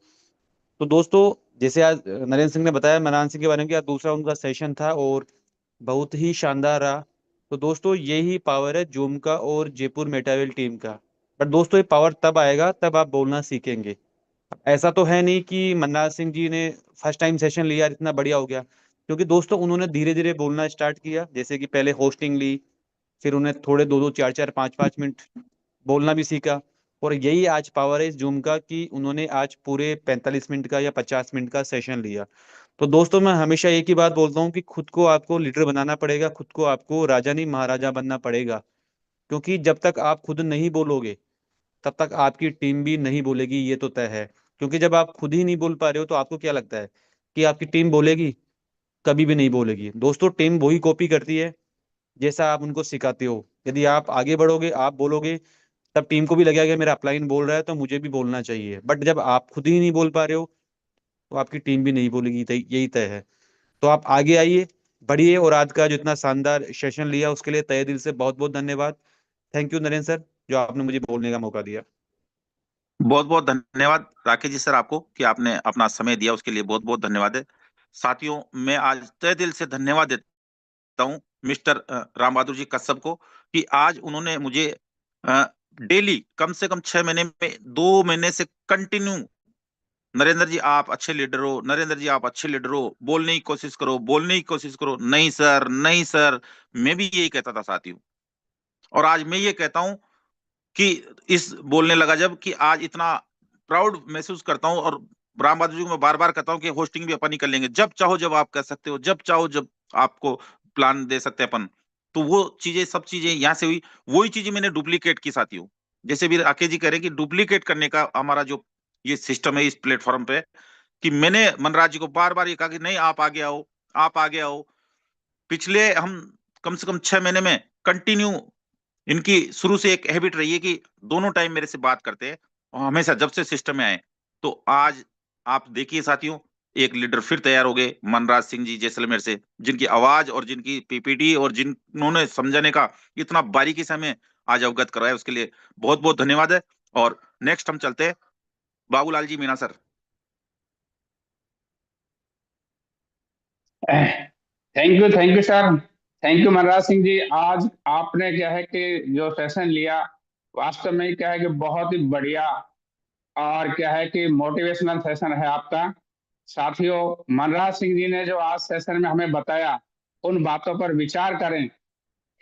तो दोस्तों, जैसे आज नरेंद्र सिंह ने बताया मनराज सिंह के बारे में कि आज दूसरा उनका सेशन था और बहुत ही शानदार रहा। तो दोस्तों, यही पावर है जूम का और जयपुर मेटावेल टीम का। बट दोस्तों, ये पावर तब आएगा तब आप बोलना सीखेंगे। ऐसा तो है नहीं कि मनराज सिंह जी ने फर्स्ट टाइम सेशन लिया और इतना बढ़िया हो गया। क्योंकि दोस्तों, उन्होंने धीरे धीरे बोलना स्टार्ट किया। जैसे कि पहले होस्टिंग ली, फिर उन्हें थोड़े 2-2 4-4 5-5 मिनट बोलना भी सीखा। और यही आज पावर है इस जूम का कि उन्होंने आज पूरे 45 मिनट का या 50 मिनट का सेशन लिया। तो दोस्तों, मैं हमेशा एक ही बात बोलता हूँ कि खुद को आपको लीडर बनाना पड़ेगा, खुद को आपको राजा नहीं महाराजा बनना पड़ेगा। क्योंकि जब तक आप खुद नहीं बोलोगे, तब तक आपकी टीम भी नहीं बोलेगी, ये तो तय है। क्योंकि जब आप खुद ही नहीं बोल पा रहे हो तो आपको क्या लगता है कि आपकी टीम बोलेगी? कभी भी नहीं बोलेगी। दोस्तों, टीम वही कॉपी करती है जैसा आप उनको सिखाते हो। यदि आप आगे बढ़ोगे, आप बोलोगे, तब टीम को भी लगेगा कि मेरा अपलाइन बोल रहा है तो मुझे भी बोलना चाहिए। बट जब आप खुद ही नहीं बोल पा रहे हो तो आपकी टीम भी नहीं बोलेगी। यही तय है। तो आप आगे आइए, बढ़िए। और आज का जो इतना शानदार सेशन लिया उसके लिए तहे दिल से बहुत बहुत धन्यवाद। थैंक यू नरेंद्र सर, जो आपने मुझे बोलने का मौका दिया। बहुत बहुत धन्यवाद राकेश जी सर आपको, कि आपने अपना समय दिया, उसके लिए बहुत बहुत धन्यवाद है। साथियों, मैं आज तहे दिल से धन्यवाद देता हूँ मिस्टर राम बहादुर जी कश्यप को, कि आज उन्होंने मुझे डेली कम से कम 6 महीने में, 2 महीने से कंटिन्यू, नरेंद्र जी आप अच्छे लीडर हो, नरेंद्र जी आप अच्छे लीडर हो, बोलने की कोशिश करो, बोलने की कोशिश करो, नहीं सर, नहीं सर। मैं भी यही कहता था साथियों, और आज मैं ये कहता हूँ कि इस बोलने लगा जब, कि आज इतना प्राउड महसूस करता हूँ। और राम बहादुर जी को मैं बार बार कहता हूँ कि होस्टिंग भी अपन ही कर लेंगे, जब चाहो जब आप कर सकते हो, जब चाहो जब आपको प्लान दे सकते हैं अपन। तो वो चीजें, सब चीजें यहाँ से हुई, वही चीजें मैंने डुप्लीकेट की साथियों। जैसे भी राकेश जी कह रहे हैं कि डुप्लीकेट करने का हमारा जो ये सिस्टम है इस प्लेटफॉर्म पे, कि मैंने मनराज जी को बार बार ये कहा कि नहीं, आप आगे आओ, आप आगे आओ। पिछले हम कम से कम 6 महीने में कंटिन्यू, इनकी शुरू से एक हैबिट रही है कि दोनों टाइम मेरे से बात करते हैं, और हमेशा जब से सिस्टम में आए। तो आज आप देखिए साथियों, एक लीडर फिर तैयार हो गए मनराज सिंह जी जैसलमेर से, जिनकी आवाज और जिनकी पीपीटी और जिन्होंने समझाने का इतना बारीकी से हमें आज अवगत कराया, उसके लिए बहुत बहुत धन्यवाद है। और नेक्स्ट हम चलते हैं Babulal ji Meena sir. Thank you sir. Thank you Manraj Singh ji. आज आपने क्या है कि जो सेशन लिया, वास्तव में क्या है कि बहुत ही बढ़िया और क्या है कि मोटिवेशनल सेशन है आपका। साथियों, मनराज सिंह जी ने जो आज सेशन में हमें बताया, उन बातों पर विचार करें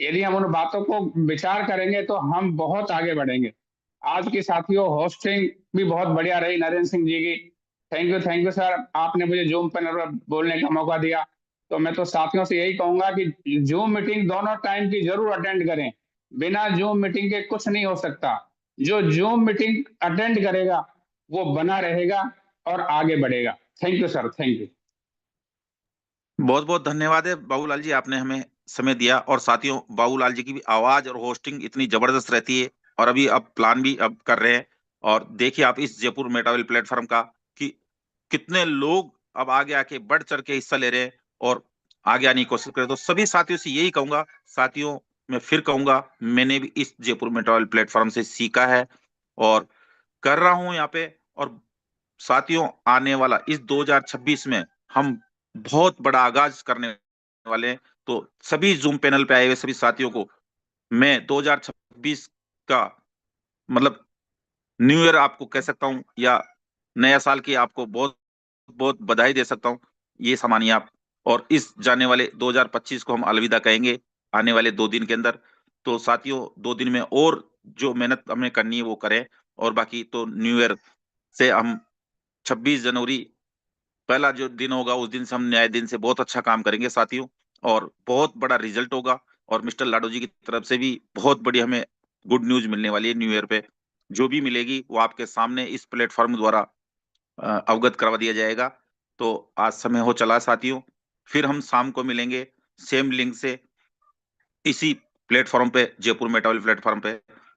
यदि हम उन बातों को विचार करेंगे तो हम बहुत आगे बढ़ेंगे। आज की साथियों होस्टिंग भी बहुत बढ़िया रही नरेंद्र सिंह जी की। थैंक यू सर, आपने मुझे जूम पर बोलने का मौका दिया। तो मैं तो साथियों से यही कहूंगा कि जूम मीटिंग दोनों टाइम की जरूर अटेंड करें। बिना जूम मीटिंग के कुछ नहीं हो सकता। जो जूम मीटिंग अटेंड करेगा वो बना रहेगा और आगे बढ़ेगा। Thank you sir, thank you. बहुत बहुत धन्यवाद है बाबूलाल जी, आपने हमें समय दिया। और साथियों, बाबूलाल जी की भी आवाज और होस्टिंग इतनी जबरदस्त रहती है, और अभी अब प्लान भी अब कर रहे हैं। और देखिए आप इस जयपुर मेटावेल प्लेटफॉर्म का कि कितने लोग अब आगे आके बढ़ चढ़ के हिस्सा ले रहे हैं और आगे आने की कोशिश कर रहे हैं। तो सभी साथियों से यही कहूंगा, साथियों मैं फिर कहूंगा, मैंने भी इस जयपुर मेटावेल प्लेटफॉर्म से सीखा है और कर रहा हूं यहाँ पे। और साथियों, आने वाला इस 2026 में हम बहुत बड़ा आगाज करने वाले हैं। तो सभी जूम पैनल पे आए हुए सभी साथियों को मैं 2026 का मतलब न्यू ईयर आपको कह सकता हूं, या नया साल की आपको बहुत बहुत बधाई दे सकता हूं। ये सामानिए आप। और इस जाने वाले 2025 को हम अलविदा कहेंगे आने वाले 2 दिन के अंदर। तो साथियों, 2 दिन में और जो मेहनत हमें करनी है वो करें। और बाकी तो न्यू ईयर से हम 26 जनवरी पहला जो दिन होगा उस दिन से हम न्याय दिन से बहुत अच्छा काम करेंगे साथियों, और बहुत बड़ा रिजल्ट होगा। और मिस्टर लाडो जी की तरफ से भी बहुत बड़ी हमें गुड न्यूज मिलने वाली है न्यू ईयर पे। जो भी मिलेगी वो आपके सामने इस प्लेटफॉर्म द्वारा अवगत करवा दिया जाएगा। तो आज समय हो चला साथियों, फिर हम शाम को मिलेंगे सेम लिंक से इसी प्लेटफॉर्म पे, जयपुर मेटावेल प्लेटफॉर्म पे।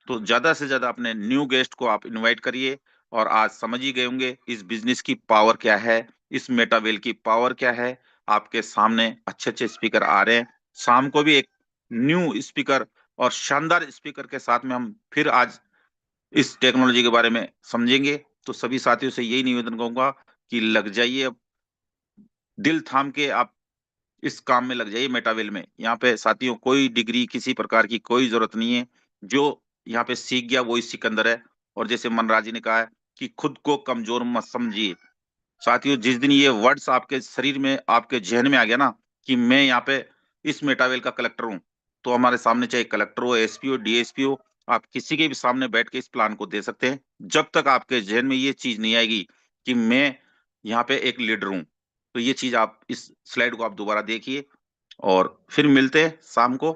तो ज्यादा से ज्यादा अपने न्यू गेस्ट को आप इनवाइट करिए। और आज समझ ही गए होंगे इस बिजनेस की पावर क्या है, इस मेटावेल की पावर क्या है। आपके सामने अच्छे अच्छे स्पीकर आ रहे हैं। शाम को भी एक न्यू स्पीकर और शानदार स्पीकर के साथ में हम फिर आज इस टेक्नोलॉजी के बारे में समझेंगे। तो सभी साथियों से यही निवेदन करूंगा कि लग जाइए अब, दिल थाम के आप इस काम में लग जाइए मेटावेल में। यहाँ पे साथियों कोई डिग्री किसी प्रकार की कोई जरूरत नहीं है। जो यहाँ पे सीख गया वही सिकंदर है। और जैसे मनराज जी ने कहा है कि खुद को कमजोर मत समझिए। साथियों, जिस दिन ये वर्ड्स आपके शरीर में आपके जहन में आ गया ना कि मैं यहाँ पे इस मेटावेल का कलेक्टर हूँ, तो हमारे सामने चाहे कलेक्टर हो, एसपी हो, डीएसपी हो, आप किसी के भी सामने बैठ के इस प्लान को दे सकते हैं। जब तक आपके जहन में ये चीज नहीं आएगी कि मैं यहाँ पे एक लीडर हूँ। तो ये चीज आप इस स्लाइड को आप दोबारा देखिए और फिर मिलते हैं शाम को।